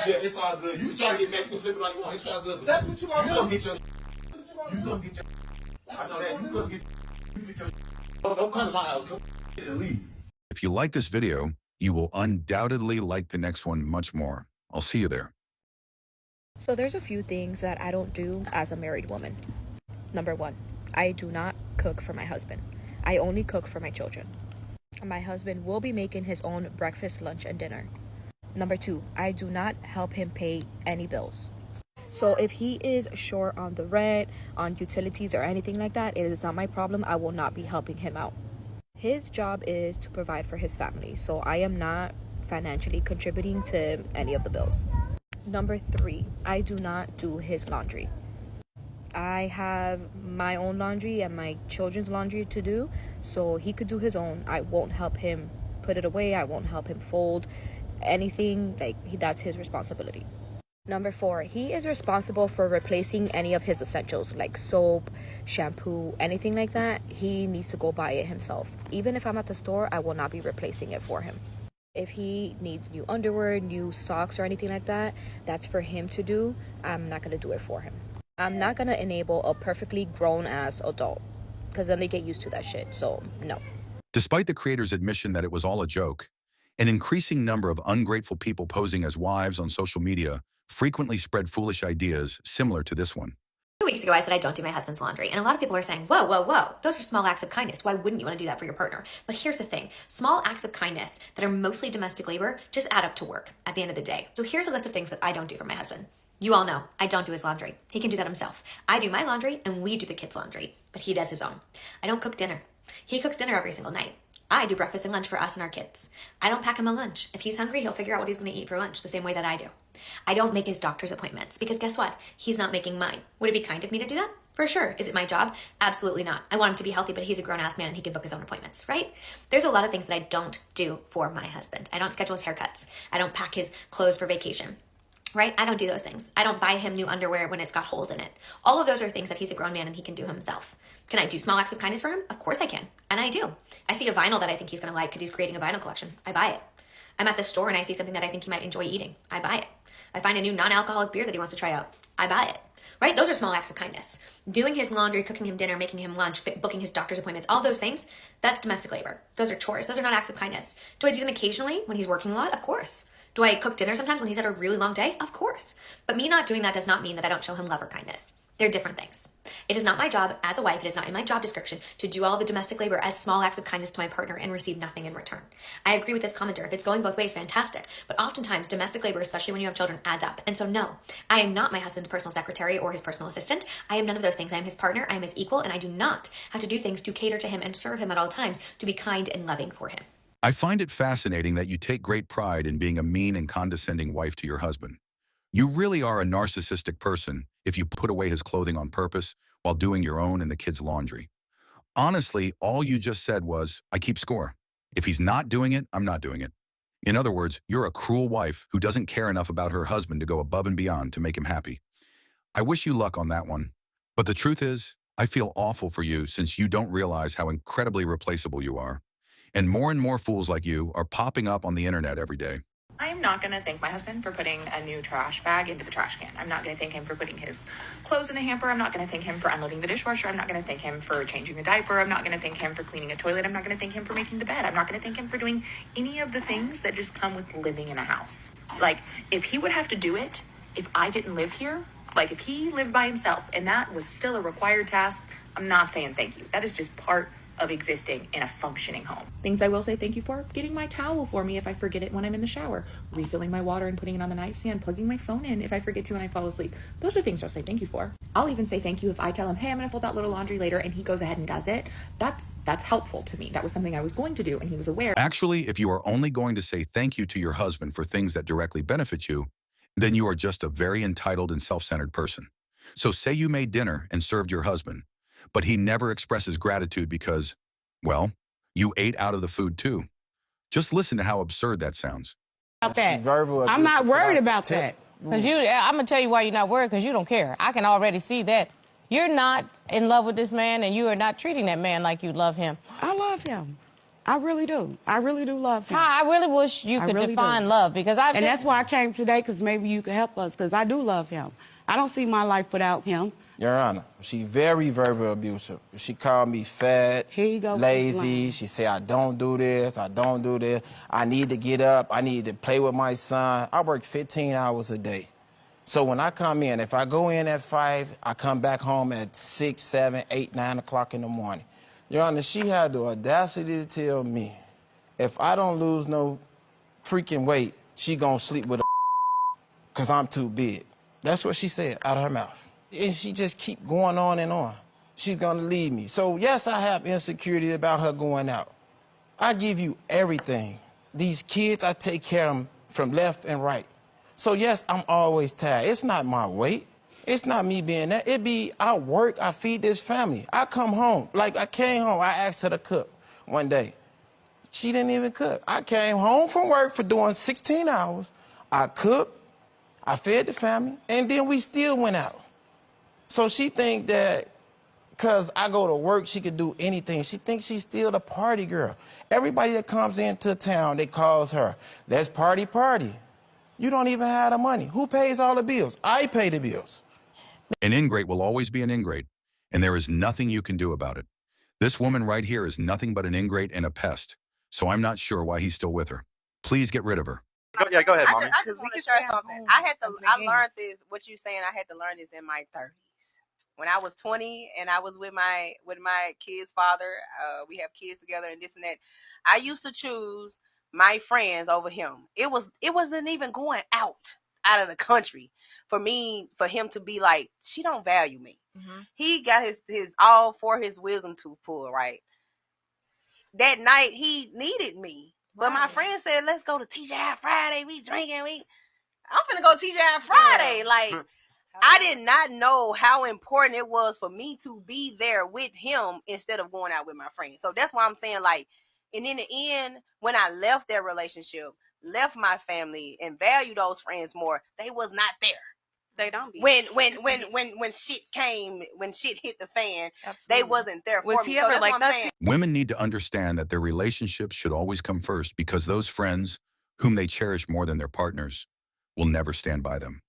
Yeah, it's all good. You can try to get back. You can flip it like you want. It's all good. That's what you want. You gonna get your. You gonna get your. I know that. You gonna get your. Don't come to my house. Come and leave. If you like this video, you will undoubtedly like the next one much more. I'll see you there. So there's a few things that I don't do as a married woman. Number 1, I do not cook for my husband. I only cook for my children. My husband will be making his own breakfast, lunch, and dinner. Number 2, I do not help him pay any bills. So if he is short on the rent, on utilities, or anything like that, it is not my problem. I will not be helping him out. His job is to provide for his family, so I am not financially contributing to any of the bills. Number 3, I do not do his laundry. I have my own laundry and my children's laundry to do, so he could do his own. I won't help him put it away. I won't help him fold anything. That's his responsibility. Number 4, he is responsible for replacing any of his essentials like soap, shampoo, anything like that. He needs to go buy it himself. Even if I'm at the store, I will not be replacing it for him. If he needs new underwear, new socks, or anything like that, that's for him to do. I'm not going to do it for him. I'm not going to enable a perfectly grown-ass adult, because then they get used to that shit, so no. Despite the creator's admission that it was all a joke, an increasing number of ungrateful people posing as wives on social media frequently spread foolish ideas similar to this one. 2 weeks ago, I said I don't do my husband's laundry, and a lot of people are saying, whoa, whoa, whoa, those are small acts of kindness. Why wouldn't you want to do that for your partner? But here's the thing. Small acts of kindness that are mostly domestic labor just add up to work at the end of the day. So here's a list of things that I don't do for my husband. You all know, I don't do his laundry. He can do that himself. I do my laundry, and we do the kids' laundry, but he does his own. I don't cook dinner. He cooks dinner every single night. I do breakfast and lunch for us and our kids. I don't pack him a lunch. If he's hungry, he'll figure out what he's going to eat for lunch the same way that I do. I don't make his doctor's appointments because guess what? He's not making mine. Would it be kind of me to do that? For sure. Is it my job? Absolutely not. I want him to be healthy, but he's a grown-ass man and he can book his own appointments, right? There's a lot of things that I don't do for my husband. I don't schedule his haircuts. I don't pack his clothes for vacation. Right? I don't do those things. I don't buy him new underwear when it's got holes in it. All of those are things that he's a grown man and he can do himself. Can I do small acts of kindness for him? Of course I can. And I do. I see a vinyl that I think he's going to like because he's creating a vinyl collection. I buy it. I'm at the store and I see something that I think he might enjoy eating. I buy it. I find a new non-alcoholic beer that he wants to try out. I buy it. Right? Those are small acts of kindness. Doing his laundry, cooking him dinner, making him lunch, booking his doctor's appointments, all those things, that's domestic labor. Those are chores. Those are not acts of kindness. Do I do them occasionally when he's working a lot? Of course. Do I cook dinner sometimes when he's had a really long day? Of course. But me not doing that does not mean that I don't show him love or kindness. They're different things. It is not my job as a wife, it is not in my job description to do all the domestic labor as small acts of kindness to my partner and receive nothing in return. I agree with this commenter. If it's going both ways, fantastic. But oftentimes, domestic labor, especially when you have children, adds up. And so no, I am not my husband's personal secretary or his personal assistant. I am none of those things. I am his partner, I am his equal, and I do not have to do things to cater to him and serve him at all times to be kind and loving for him. I find it fascinating that you take great pride in being a mean and condescending wife to your husband. You really are a narcissistic person if you put away his clothing on purpose while doing your own and the kids' laundry. Honestly, all you just said was, I keep score. If he's not doing it, I'm not doing it. In other words, you're a cruel wife who doesn't care enough about her husband to go above and beyond to make him happy. I wish you luck on that one. But the truth is, I feel awful for you since you don't realize how incredibly replaceable you are. And more fools like you are popping up on the internet every day. I am not going to thank my husband for putting a new trash bag into the trash can. I'm not going to thank him for putting his clothes in the hamper. I'm not going to thank him for unloading the dishwasher. I'm not going to thank him for changing the diaper. I'm not going to thank him for cleaning a toilet. I'm not going to thank him for making the bed. I'm not going to thank him for doing any of the things that just come with living in a house. Like, if he would have to do it, if I didn't live here, like if he lived by himself and that was still a required task, I'm not saying thank you. That is just part of existing in a functioning home. Things I will say thank you for: getting my towel for me if I forget it when I'm in the shower, refilling my water and putting it on the nightstand, plugging my phone in if I forget to and I fall asleep. Those are things I'll say thank you for. I'll even say thank you if I tell him, hey, I'm gonna fold that little laundry later, and he goes ahead and does it. That's helpful to me. That was something I was going to do and he was aware. Actually, if you are only going to say thank you to your husband for things that directly benefit you, then you are just a very entitled and self-centered person. So say you made dinner and served your husband, but he never expresses gratitude because, well, you ate out of the food too. Just listen to how absurd that sounds. About that. I'm not worried about that. Because I'm going to tell you why you're not worried, because you don't care. I can already see that. You're not in love with this man, and you are not treating that man like you love him. I love him. I really do. I really do love him. I really wish you could define love, because And that's why I came today, because maybe you could help us, because I do love him. I don't see my life without him. Your Honor, she very verbal abusive. She called me fat, lazy. She said, I don't do this, I don't do this. I need to get up, I need to play with my son. I work 15 hours a day. So when I come in, if I go in at 5, I come back home at 6, 7, 8, 9 o'clock in the morning. Your Honor, she had the audacity to tell me, if I don't lose no freaking weight, she gonna sleep with a because I'm too big. That's what she said out of her mouth. And she just keep going on and on. She's gonna leave me. So yes, I have insecurity about her going out. I give you everything. These kids, I take care of them from left and right. So yes, I'm always tired. It's not my weight. It's not me being that. It be, I work, I feed this family. I come home. Like, I came home, I asked her to cook one day. She didn't even cook. I came home from work for doing 16 hours. I cooked, I fed the family, and then we still went out. So she think that because I go to work, she could do anything. She thinks she's still the party girl. Everybody that comes into town, they calls her, let's party, party. You don't even have the money. Who pays all the bills? I pay the bills. An ingrate will always be an ingrate, and there is nothing you can do about it. This woman right here is nothing but an ingrate and a pest, so I'm not sure why he's still with her. Please get rid of her. Yeah, go ahead, Mommy. I just want to share something. I learned this, what you're saying, I had to learn this in my 30s. When I was 20 and I was with my kid's father, we have kids together and this and that. I used to choose my friends over him. It wasn't even going out of the country for him to be like, she don't value me. Mm-hmm. He got his all for his wisdom tooth pulled, right? That night he needed me. But my friend said, let's go to TGI Friday. We drinking. I'm finna go TGI Friday. Like, I did not know how important it was for me to be there with him instead of going out with my friends. So that's why I'm saying, like, and in the end, when I left that relationship, left my family and value those friends more, they was not there. They don't be. When shit came, when shit hit the fan, Absolutely. They wasn't there for was me. He ever like that? Women need to understand that their relationships should always come first because those friends, whom they cherish more than their partners, will never stand by them.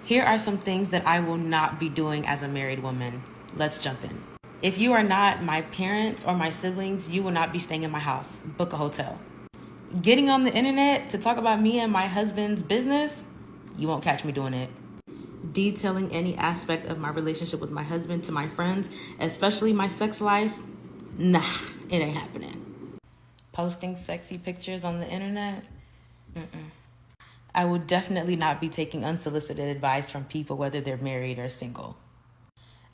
Here are some things that I will not be doing as a married woman. Let's jump in. If you are not my parents or my siblings, you will not be staying in my house. Book a hotel. Getting on the internet to talk about me and my husband's business, you won't catch me doing it. Detailing any aspect of my relationship with my husband to my friends, especially my sex life, nah, it ain't happening. Posting sexy pictures on the internet, I will definitely not be taking unsolicited advice from people, whether they're married or single.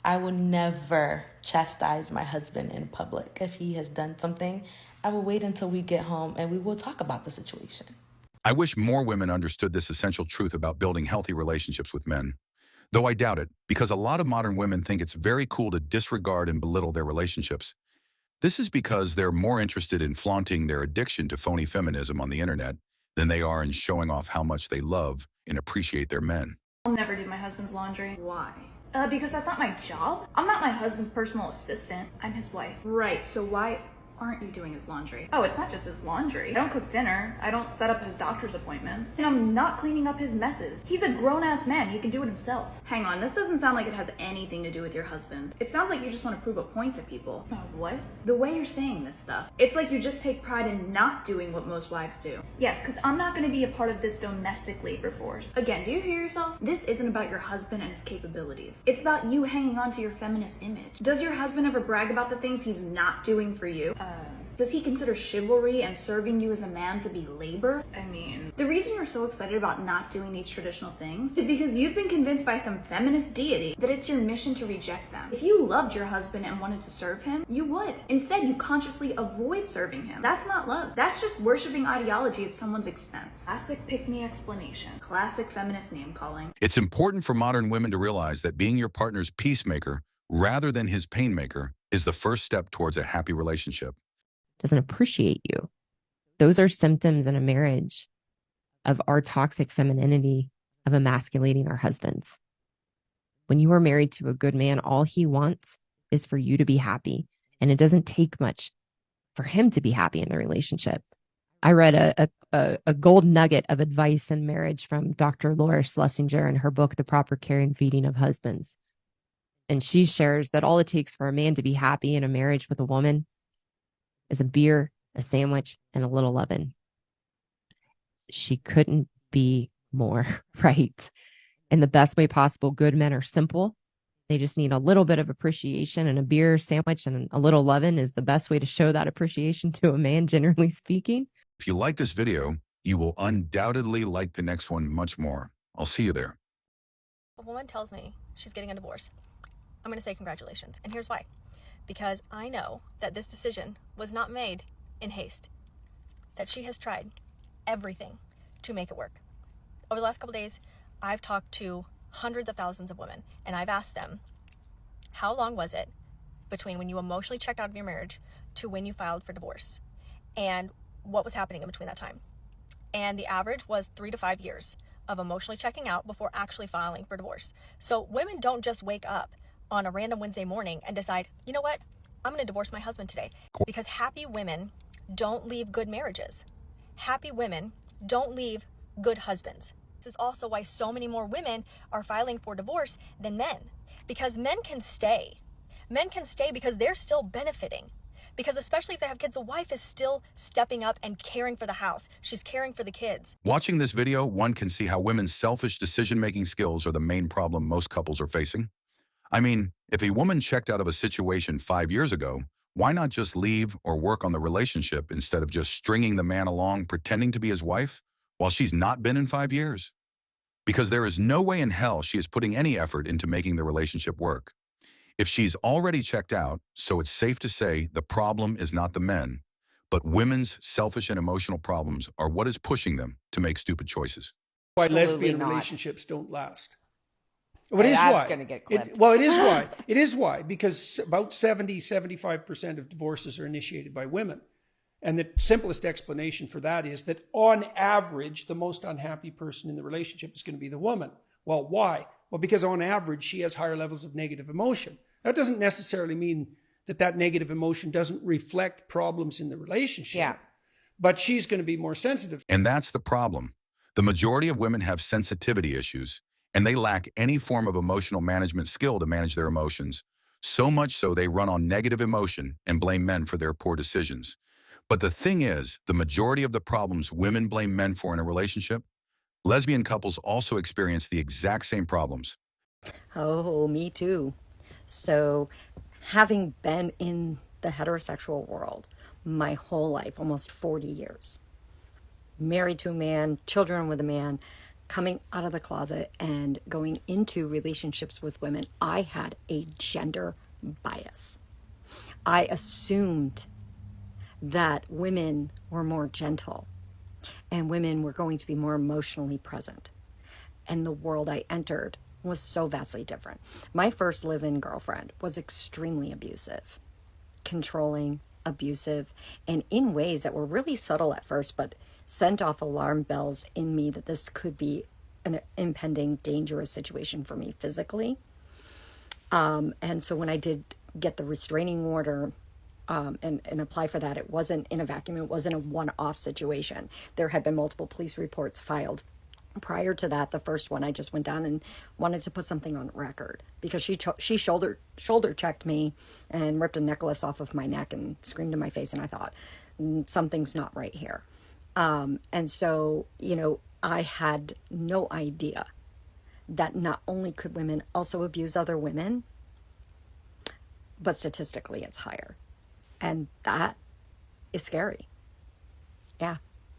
I will never chastise my husband in public. If he has done something, I will wait until we get home and we will talk about the situation. I wish more women understood this essential truth about building healthy relationships with men. Though I doubt it, because a lot of modern women think it's very cool to disregard and belittle their relationships. This is because they're more interested in flaunting their addiction to phony feminism on the internet than they are in showing off how much they love and appreciate their men. I'll never do my husband's laundry. Why? Because that's not my job. I'm not my husband's personal assistant. I'm his wife. Right, so why aren't you doing his laundry? Oh, it's not just his laundry. I don't cook dinner. I don't set up his doctor's appointments. And I'm not cleaning up his messes. He's a grown-ass man. He can do it himself. Hang on, this doesn't sound like it has anything to do with your husband. It sounds like you just want to prove a point to people. What? The way you're saying this stuff. It's like you just take pride in not doing what most wives do. Yes, because I'm not going to be a part of this domestic labor force. Again, do you hear yourself? This isn't about your husband and his capabilities. It's about you hanging on to your feminist image. Does your husband ever brag about the things he's not doing for you? Does he consider chivalry and serving you as a man to be labor? I mean, the reason you're so excited about not doing these traditional things is because you've been convinced by some feminist deity that it's your mission to reject them. If you loved your husband and wanted to serve him, you would. Instead, you consciously avoid serving him. That's not love. That's just worshiping ideology at someone's expense. Classic pick-me explanation. Classic feminist name-calling. It's important for modern women to realize that being your partner's peacemaker rather than his painmaker is the first step towards a happy relationship. Doesn't appreciate you. Those are symptoms in a marriage of our toxic femininity, of emasculating our husbands. When you are married to a good man, all he wants is for you to be happy. And it doesn't take much for him to be happy in the relationship. I read a gold nugget of advice in marriage from Dr. Laura Schlesinger in her book, The Proper Care and Feeding of Husbands. And she shares that all it takes for a man to be happy in a marriage with a woman is a beer, a sandwich, and a little oven. She couldn't be more right. In the best way possible, good men are simple. They just need a little bit of appreciation, and a beer, sandwich, and a little oven is the best way to show that appreciation to a man, generally speaking. If you like this video, you will undoubtedly like the next one much more. I'll see you there. A woman tells me she's getting a divorce, I'm going to say congratulations. And here's why. Because I know that this decision was not made in haste that she has tried everything to make it work. Over the last couple days, I've talked to hundreds of thousands of women, and I've asked them, how long was it between when you emotionally checked out of your marriage to when you filed for divorce? And what was happening in between that time? And the average was 3 to 5 years of emotionally checking out before actually filing for divorce. So women don't just wake up on a random Wednesday morning and decide, you know what, I'm going to divorce my husband today. Because happy women don't leave good marriages. Happy women don't leave good husbands. This is also why so many more women are filing for divorce than men. Because men can stay. Men can stay because they're still benefiting. Because especially if they have kids, the wife is still stepping up and caring for the house. She's caring for the kids. Watching this video, one can see how women's selfish decision-making skills are the main problem most couples are facing. I mean, if a woman checked out of a situation 5 years ago, why not just leave or work on the relationship instead of just stringing the man along pretending to be his wife while she's not been in 5 years? Because there is no way in hell she is putting any effort into making the relationship work. If she's already checked out, so it's safe to say the problem is not the men, but women's selfish and emotional problems are what is pushing them to make stupid choices. Why Absolutely lesbian not. relationships don't last. Well, it is That's why. gonna get clipped. Well, it is why. It is why, because about 75% of divorces are initiated by women. And the simplest explanation for that is that on average, the most unhappy person in the relationship is going to be the woman. Well, why? Well, because on average, she has higher levels of negative emotion. That doesn't necessarily mean that that negative emotion doesn't reflect problems in the relationship. Yeah. But she's going to be more sensitive. And that's the problem. The majority of women have sensitivity issues, and they lack any form of emotional management skill to manage their emotions, so much so they run on negative emotion and blame men for their poor decisions. But the thing is, the majority of the problems women blame men for in a relationship, lesbian couples also experience the exact same problems. Oh, me too. So, having been in the heterosexual world my whole life, almost 40 years, married to a man, children with a man, coming out of the closet and going into relationships with women, I had a gender bias. I assumed that women were more gentle and women were going to be more emotionally present. And the world I entered was so vastly different. My first live-in girlfriend was extremely abusive, controlling, abusive, and in ways that were really subtle at first, but sent off alarm bells in me that this could be an impending dangerous situation for me physically. And so when I did get the restraining order and apply for that, it wasn't in a vacuum. It wasn't a one-off situation. There had been multiple police reports filed. Prior to that, the first one, I just went down and wanted to put something on record because she shoulder checked me and ripped a necklace off of my neck and screamed in my face, and I thought, something's not right here. And so, you know, I had no idea that not only could women also abuse other women, but statistically it's higher. And that is scary. Yeah.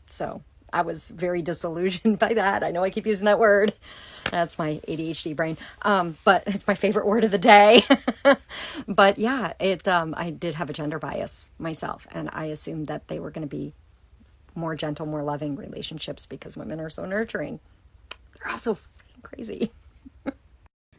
So I was very disillusioned by that. I know I keep using that word. That's my ADHD brain. But it's my favorite word of the day. But yeah, I did have a gender bias myself. And I assumed that they were going to be more gentle, more loving relationships because women are so nurturing. They're also crazy.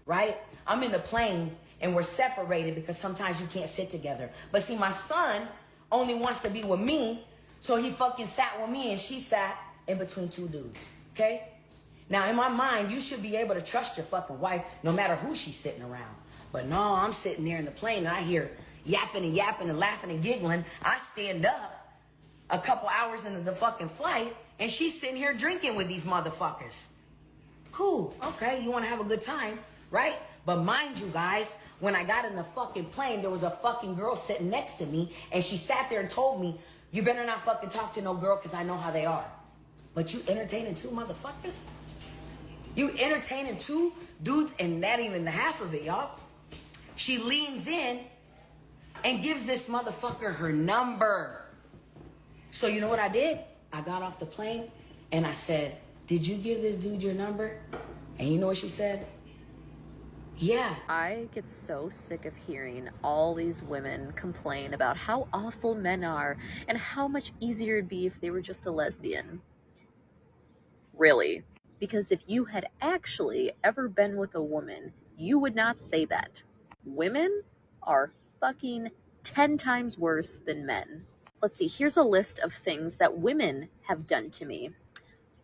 Right? I'm in the plane and we're separated because sometimes you can't sit together. But see, my son only wants to be with me, so he fucking sat with me and she sat in between two dudes. Okay? Now, in my mind, you should be able to trust your fucking wife no matter who she's sitting around. But no, I'm sitting there in the plane and I hear yapping and laughing and giggling. I stand up a couple hours into the fucking flight and she's sitting here drinking with these motherfuckers. Cool. Okay, you want to have a good time, right? But mind you guys, when I got in the fucking plane, there was a fucking girl sitting next to me and she sat there and told me, you better not fucking talk to no girl because I know how they are. But you entertaining two motherfuckers? You entertaining two dudes and not even the half of it, y'all. She leans in and gives this motherfucker her number. So you know what I did? I got off the plane and I said, did you give this dude your number? And you know what she said? Yeah. I get so sick of hearing all these women complain about how awful men are and how much easier it'd be if they were just a lesbian. Really? Because if you had actually ever been with a woman, you would not say that. Women are fucking 10 times worse than men. Let's see, here's a list of things that women have done to me.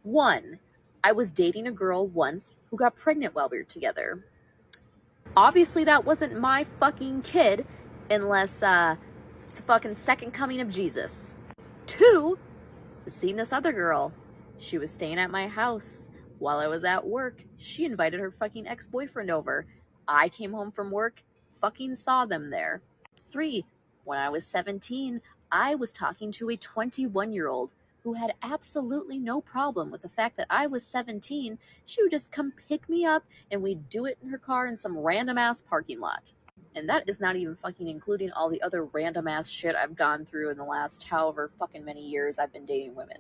1, I was dating a girl once who got pregnant while we were together. Obviously that wasn't my fucking kid unless it's a fucking second coming of Jesus. 2, was seeing this other girl. She was staying at my house. While I was at work, she invited her fucking ex-boyfriend over. I came home from work, fucking saw them there. 3, when I was 17, I was talking to a 21-year-old who had absolutely no problem with the fact that I was 17. She would just come pick me up and we'd do it in her car in some random ass parking lot. And that is not even fucking including all the other random ass shit I've gone through in the last however fucking many years I've been dating women.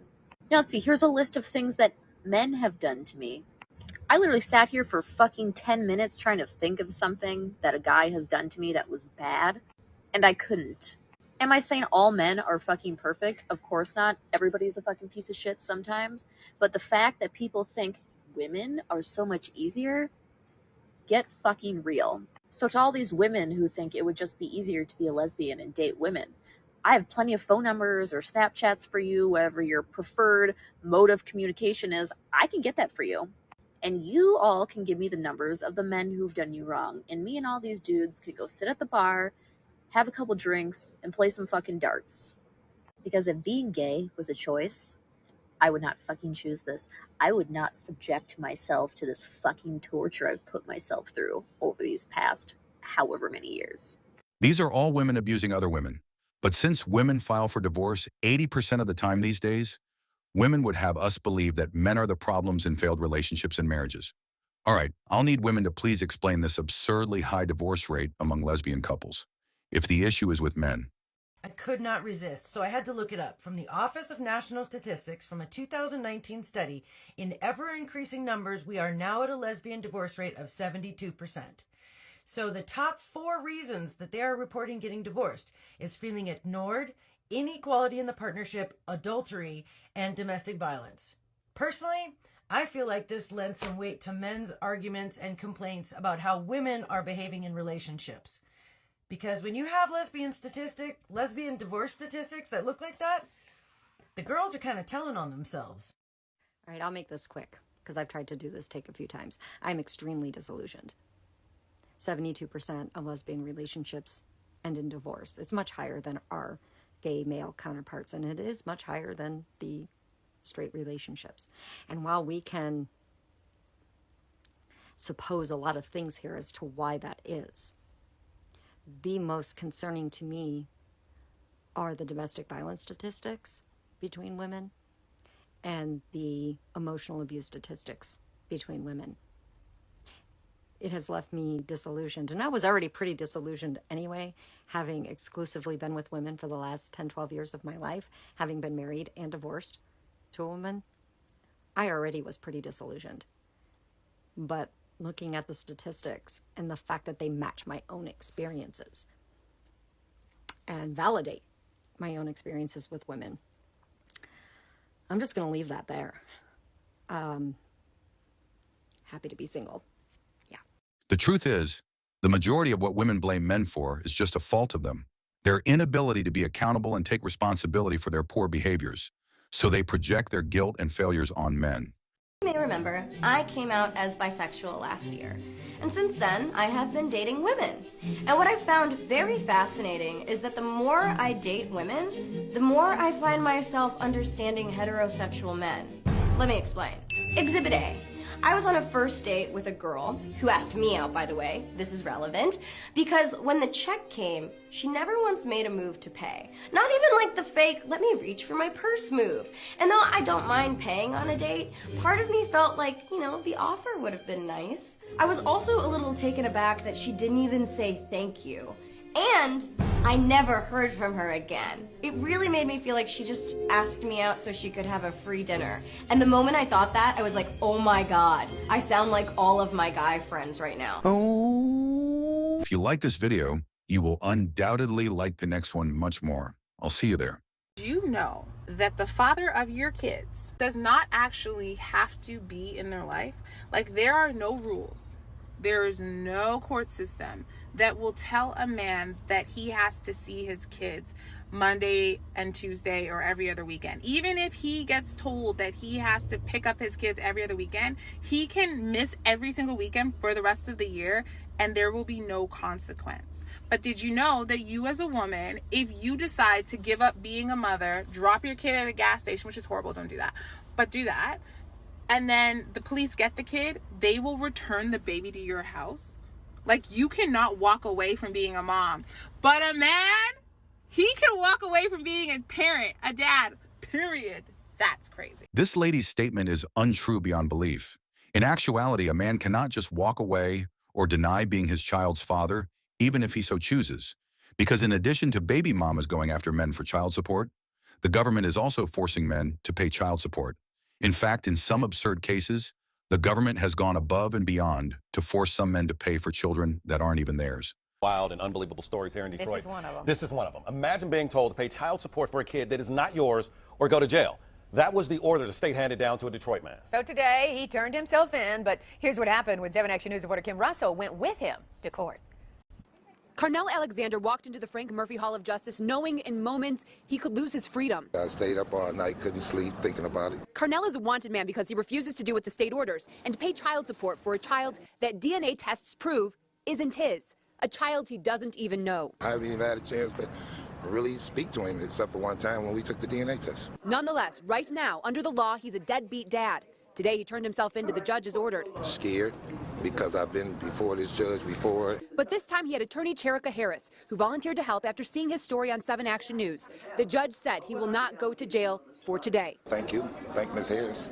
Now let's see, here's a list of things that men have done to me. I literally sat here for fucking 10 minutes trying to think of something that a guy has done to me that was bad, and I couldn't. Am I saying all men are fucking perfect? Of course not. Everybody's a fucking piece of shit sometimes. But the fact that people think women are so much easier, get fucking real. So to all these women who think it would just be easier to be a lesbian and date women, I have plenty of phone numbers or Snapchats for you, whatever your preferred mode of communication is. I can get that for you. And you all can give me the numbers of the men who've done you wrong. And me and all these dudes could go sit at the bar, have a couple drinks, and play some fucking darts. Because if being gay was a choice, I would not fucking choose this. I would not subject myself to this fucking torture I've put myself through over these past however many years. These are all women abusing other women. But since women file for divorce 80% of the time these days, women would have us believe that men are the problems in failed relationships and marriages. All right, I'll need women to please explain this absurdly high divorce rate among lesbian couples. If the issue is with men. I could not resist, so I had to look it up. From the Office of National Statistics, from a 2019 study, in ever-increasing numbers, we are now at a lesbian divorce rate of 72%. So the top 4 reasons that they are reporting getting divorced is feeling ignored, inequality in the partnership, adultery, and domestic violence. Personally, I feel like this lends some weight to men's arguments and complaints about how women are behaving in relationships. Because when you have lesbian divorce statistics that look like that, the girls are kind of telling on themselves. All right, I'll make this quick because I've tried to do this take a few times. I'm extremely disillusioned. 72% of lesbian relationships end in divorce. It's much higher than our gay male counterparts, and it is much higher than the straight relationships. And while we can suppose a lot of things here as to why that is, the most concerning to me are the domestic violence statistics between women and the emotional abuse statistics between women. It has left me disillusioned, and I was already pretty disillusioned anyway, having exclusively been with women for the last 10, 12 years of my life, having been married and divorced to a woman. I already was pretty disillusioned. But looking at the statistics and the fact that they match my own experiences and validate my own experiences with women, I'm just going to leave that there. Happy to be single. Yeah. The truth is, the majority of what women blame men for is just a fault of them. Their inability to be accountable and take responsibility for their poor behaviors. So they project their guilt and failures on men. You may remember, I came out as bisexual last year, and since then, I have been dating women. And what I found very fascinating is that the more I date women, the more I find myself understanding heterosexual men. Let me explain. Exhibit A. I was on a first date with a girl, who asked me out, by the way, this is relevant, because when the check came, she never once made a move to pay. Not even like the fake, let me reach for my purse move. And though I don't mind paying on a date, part of me felt like, the offer would have been nice. I was also a little taken aback that she didn't even say thank you. And I never heard from her again. It really made me feel like she just asked me out so she could have a free dinner. And the moment I thought that, I was like, oh my God, I sound like all of my guy friends right now. If you like this video, you will undoubtedly like the next one much more. I'll see you there. Do you know that the father of your kids does not actually have to be in their life? Like, there are no rules. There is no court system that will tell a man that he has to see his kids Monday and Tuesday or every other weekend. Even if he gets told that he has to pick up his kids every other weekend, he can miss every single weekend for the rest of the year and there will be no consequence. But did you know that you as a woman, if you decide to give up being a mother, drop your kid at a gas station, which is horrible, don't do that, but do that, and then the police get the kid, they will return the baby to your house? Like, you cannot walk away from being a mom. But a man, he can walk away from being a parent, a dad, period. That's crazy. This lady's statement is untrue beyond belief. In actuality, a man cannot just walk away or deny being his child's father, even if he so chooses. Because in addition to baby mamas going after men for child support, the government is also forcing men to pay child support. In fact, in some absurd cases, the government has gone above and beyond to force some men to pay for children that aren't even theirs. Wild and unbelievable stories here in Detroit. This is one of them. This is one of them. Imagine being told to pay child support for a kid that is not yours or go to jail. That was the order the state handed down to a Detroit man. So today, he turned himself in, but here's what happened when 7 Action News reporter Kim Russell went with him to court. Carnell Alexander walked into the Frank Murphy Hall of Justice knowing in moments he could lose his freedom. I stayed up all night, couldn't sleep, thinking about it. Carnell is a wanted man because he refuses to do what the state orders and to pay child support for a child that DNA tests prove isn't his, a child he doesn't even know. I haven't even had a chance to really speak to him except for one time when we took the DNA test. Nonetheless, right now, under the law, he's a deadbeat dad. Today, he turned himself in to the judge as ordered. Scared because I've been before this judge before. But this time he had attorney Cherika Harris, who volunteered to help after seeing his story on 7 Action News. The judge said he will not go to jail for today. Thank you. Thank Ms. Harris.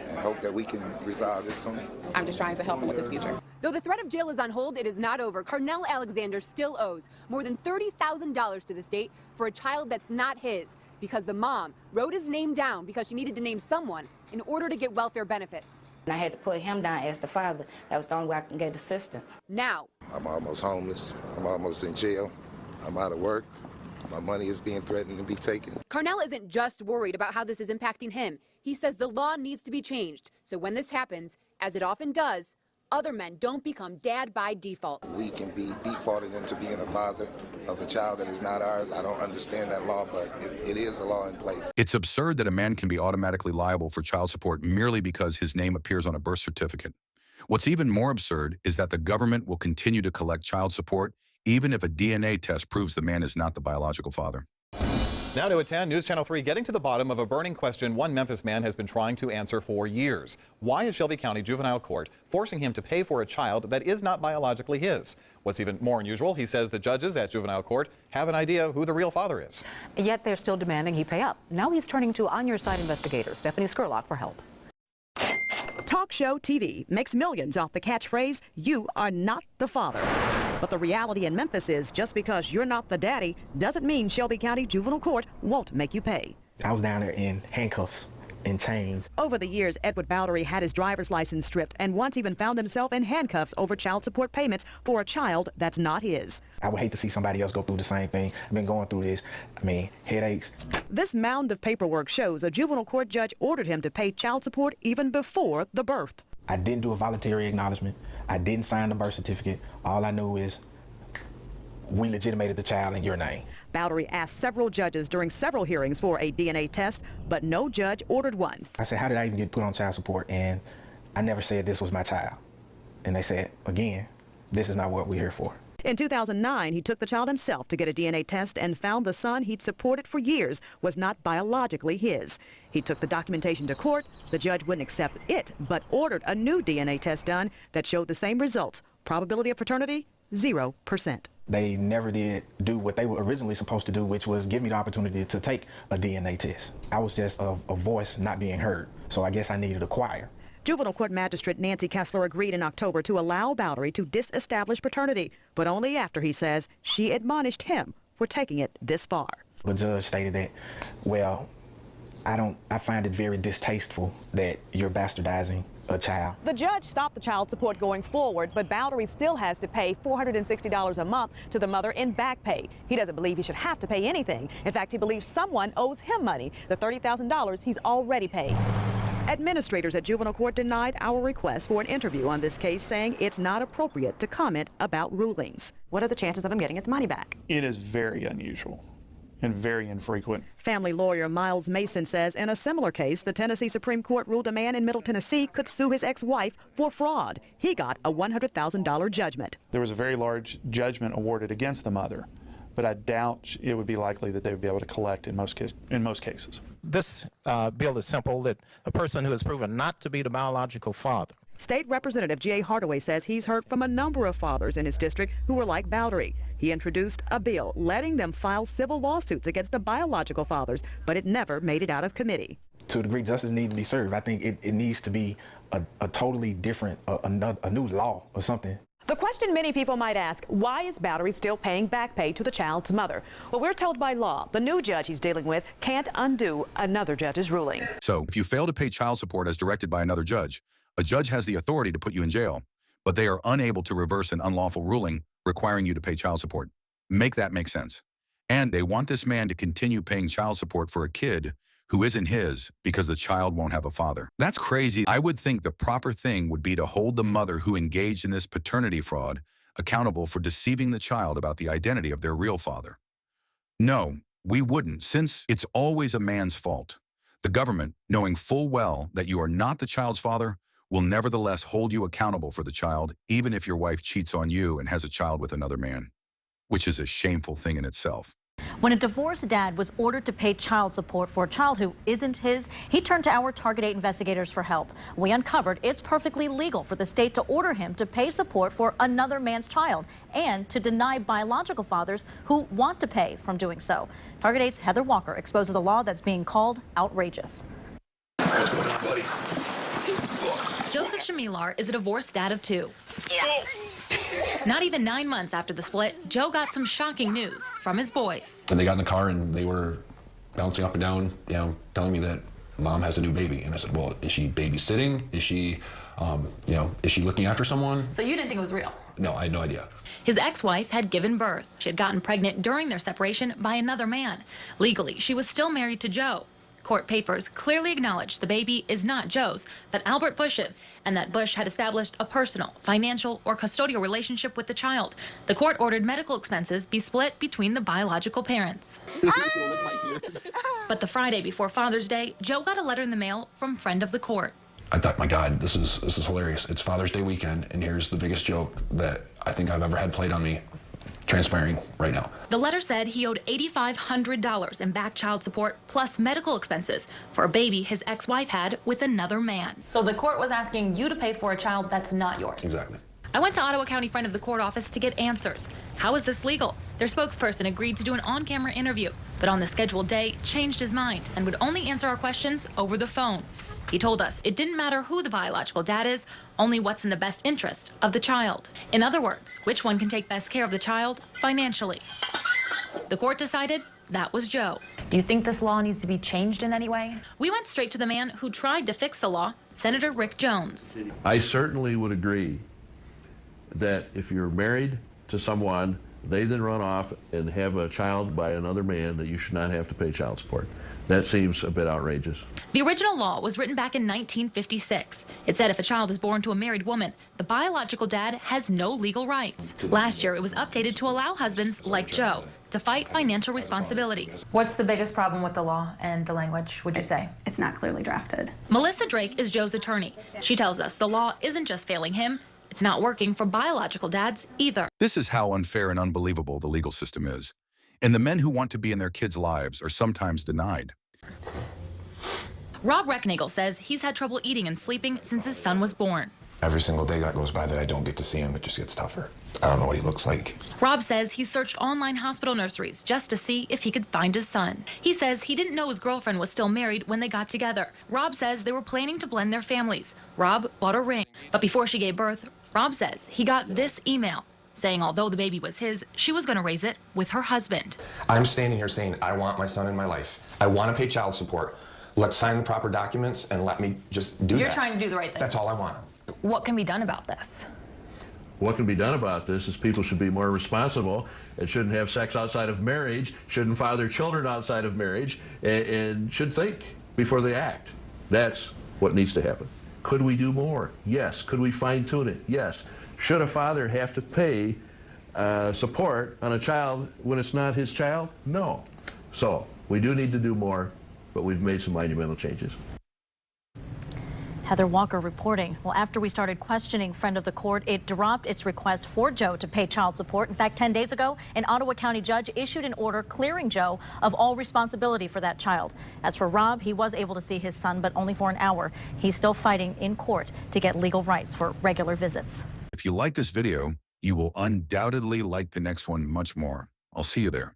And hope that we can resolve this soon. I'm just trying to help him with his future. Though the threat of jail is on hold, it is not over. Carnell Alexander still owes more than $30,000 to the state for a child that's not his, because the mom wrote his name down because she needed to name someone in order to get welfare benefits. And I had to put him down as the father. That was the only way I can get assistance. Now, I'm almost homeless. I'm almost in jail. I'm out of work. My money is being threatened to be taken. Carnell isn't just worried about how this is impacting him. He says the law needs to be changed, so when this happens, as it often does, other men don't become dad by default. We can be defaulted into being a father of a child that is not ours. I don't understand that law, but it is a law in place. It's absurd that a man can be automatically liable for child support merely because his name appears on a birth certificate. What's even more absurd is that the government will continue to collect child support even if a DNA test proves the man is not the biological father. Now to attend, News Channel 3 getting to the bottom of a burning question one Memphis man has been trying to answer for years. Why is Shelby County Juvenile Court forcing him to pay for a child that is not biologically his? What's even more unusual, he says the judges at Juvenile Court have an idea who the real father is. Yet they're still demanding he pay up. Now he's turning to On Your Side investigator Stephanie Skurlock for help. Talk show TV makes millions off the catchphrase, "You are not the father." But the reality in Memphis is just because you're not the daddy doesn't mean Shelby County Juvenile Court won't make you pay. I was down there in handcuffs and chains. Over the years, Edward Bowdery had his driver's license stripped and once even found himself in handcuffs over child support payments for a child that's not his. I would hate to see somebody else go through the same thing. I've been going through this. Headaches. This mound of paperwork shows a juvenile court judge ordered him to pay child support even before the birth. I didn't do a voluntary acknowledgement. I didn't sign the birth certificate. All I knew is we legitimated the child in your name. Bowdery asked several judges during several hearings for a DNA test, but no judge ordered one. I said, how did I even get put on child support? And I never said this was my child. And they said, again, this is not what we're here for. In 2009, he took the child himself to get a DNA test and found the son he'd supported for years was not biologically his. He took the documentation to court. The judge wouldn't accept it, but ordered a new DNA test done that showed the same results. Probability of paternity, 0%. They never did do what they were originally supposed to do, which was give me the opportunity to take a DNA test. I was just a voice not being heard, so I guess I needed a choir. Juvenile court magistrate Nancy Kessler agreed in October to allow Bowery to disestablish paternity, but only after he says she admonished him for taking it this far. The judge stated that, well, I find it very distasteful that you're bastardizing a child. The judge stopped the child support going forward, but Bowery still has to pay $460 a month to the mother in back pay. He doesn't believe he should have to pay anything. In fact, he believes someone owes him money, the $30,000 he's already paid. Administrators at juvenile court denied our request for an interview on this case, saying it's not appropriate to comment about rulings. What are the chances of him getting its money back? It is very unusual and very infrequent. Family lawyer Miles Mason says in a similar case, the Tennessee Supreme Court ruled a man in Middle Tennessee could sue his ex-wife for fraud. He got a $100,000 judgment. There was a very large judgment awarded against the mother, but I doubt it would be likely that they would be able to collect in most cases. This bill is simple, that a person who is proven not to be the biological father. State Representative G.A. Hardaway says he's heard from a number of fathers in his district who were like Bowery. He introduced a bill letting them file civil lawsuits against the biological fathers, but it never made it out of committee. To a degree justice needs to be served, I think it needs to be a totally different, a new law or something. The question many people might ask, why is Bowery still paying back pay to the child's mother? Well, we're told by law, the new judge he's dealing with can't undo another judge's ruling. So, if you fail to pay child support as directed by another judge, a judge has the authority to put you in jail, but they are unable to reverse an unlawful ruling requiring you to pay child support. Make that make sense. And they want this man to continue paying child support for a kid who isn't his because the child won't have a father. That's crazy. I would think the proper thing would be to hold the mother who engaged in this paternity fraud accountable for deceiving the child about the identity of their real father. No, we wouldn't, since it's always a man's fault. The government, knowing full well that you are not the child's father, will nevertheless hold you accountable for the child, even if your wife cheats on you and has a child with another man, which is a shameful thing in itself. When a divorced dad was ordered to pay child support for a child who isn't his, he turned to our Target 8 investigators for help. We uncovered it's perfectly legal for the state to order him to pay support for another man's child and to deny biological fathers who want to pay from doing so. Target 8's Heather Walker exposes a law that's being called outrageous. What's going on, buddy? Joseph Shamilar is a divorced dad of two. Not even 9 months after the split, Joe got some shocking news from his boys. And they got in the car and they were bouncing up and down, telling me that mom has a new baby. And I said, well, is she babysitting? Is she, is she looking after someone? So you didn't think it was real? No, I had no idea. His ex-wife had given birth. She had gotten pregnant during their separation by another man. Legally, she was still married to Joe. Court papers clearly acknowledge the baby is not Joe's, but Albert Bush's, and that Bush had established a personal, financial, or custodial relationship with the child. The court ordered medical expenses be split between the biological parents. But the Friday before Father's Day, Joe got a letter in the mail from friend of the court. I thought, my God, this is hilarious. It's Father's Day weekend, and here's the biggest joke that I think I've ever had played on me, transpiring right now. The letter said he owed $8,500 in back child support plus medical expenses for a baby his ex-wife had with another man. So the court was asking you to pay for a child that's not yours. Exactly. I went to Ottawa County friend of the court office to get answers. How is this legal? Their spokesperson agreed to do an on-camera interview, but on the scheduled day changed his mind and would only answer our questions over the phone. He told us it didn't matter who the biological dad is, only what's in the best interest of the child. In other words, which one can take best care of the child financially. The court decided that was Joe. Do you think this law needs to be changed in any way? We went straight to the man who tried to fix the law, Senator Rick Jones. I certainly would agree that if you're married to someone, they then run off and have a child by another man, that you should not have to pay child support. That seems a bit outrageous. The original law was written back in 1956. It said if a child is born to a married woman, the biological dad has no legal rights. Last year, it was updated to allow husbands like Joe to fight financial responsibility. What's the biggest problem with the law and the language, would you say? It's not clearly drafted. Melissa Drake is Joe's attorney. She tells us the law isn't just failing him, it's not working for biological dads either. This is how unfair and unbelievable the legal system is. And the men who want to be in their kids' lives are sometimes denied. Rob Recknagel says he's had trouble eating and sleeping since his son was born. Every single day that goes by that I don't get to see him, it just gets tougher. I don't know what he looks like. Rob says he searched online hospital nurseries just to see if he could find his son. He says he didn't know his girlfriend was still married when they got together. Rob says they were planning to blend their families. Rob bought a ring, but before she gave birth, Rob says he got this email saying although the baby was his, she was going to raise it with her husband. I'm standing here saying I want my son in my life. I want to pay child support. Let's sign the proper documents and let me just do that. You're trying to do the right thing. That's all I want. What can be done about this? What can be done about this is people should be more responsible and shouldn't have sex outside of marriage, shouldn't father children outside of marriage, and should think before they act. That's what needs to happen. Could we do more? Yes. Could we fine-tune it? Yes. Should a father have to pay support on a child when it's not his child? No. So we do need to do more, but we've made some monumental changes. Heather Walker reporting. Well, after we started questioning friend of the court, it dropped its request for Joe to pay child support. In fact, 10 days ago, an Ottawa County judge issued an order clearing Joe of all responsibility for that child. As for Rob, he was able to see his son, but only for an hour. He's still fighting in court to get legal rights for regular visits. If you like this video, you will undoubtedly like the next one much more. I'll see you there.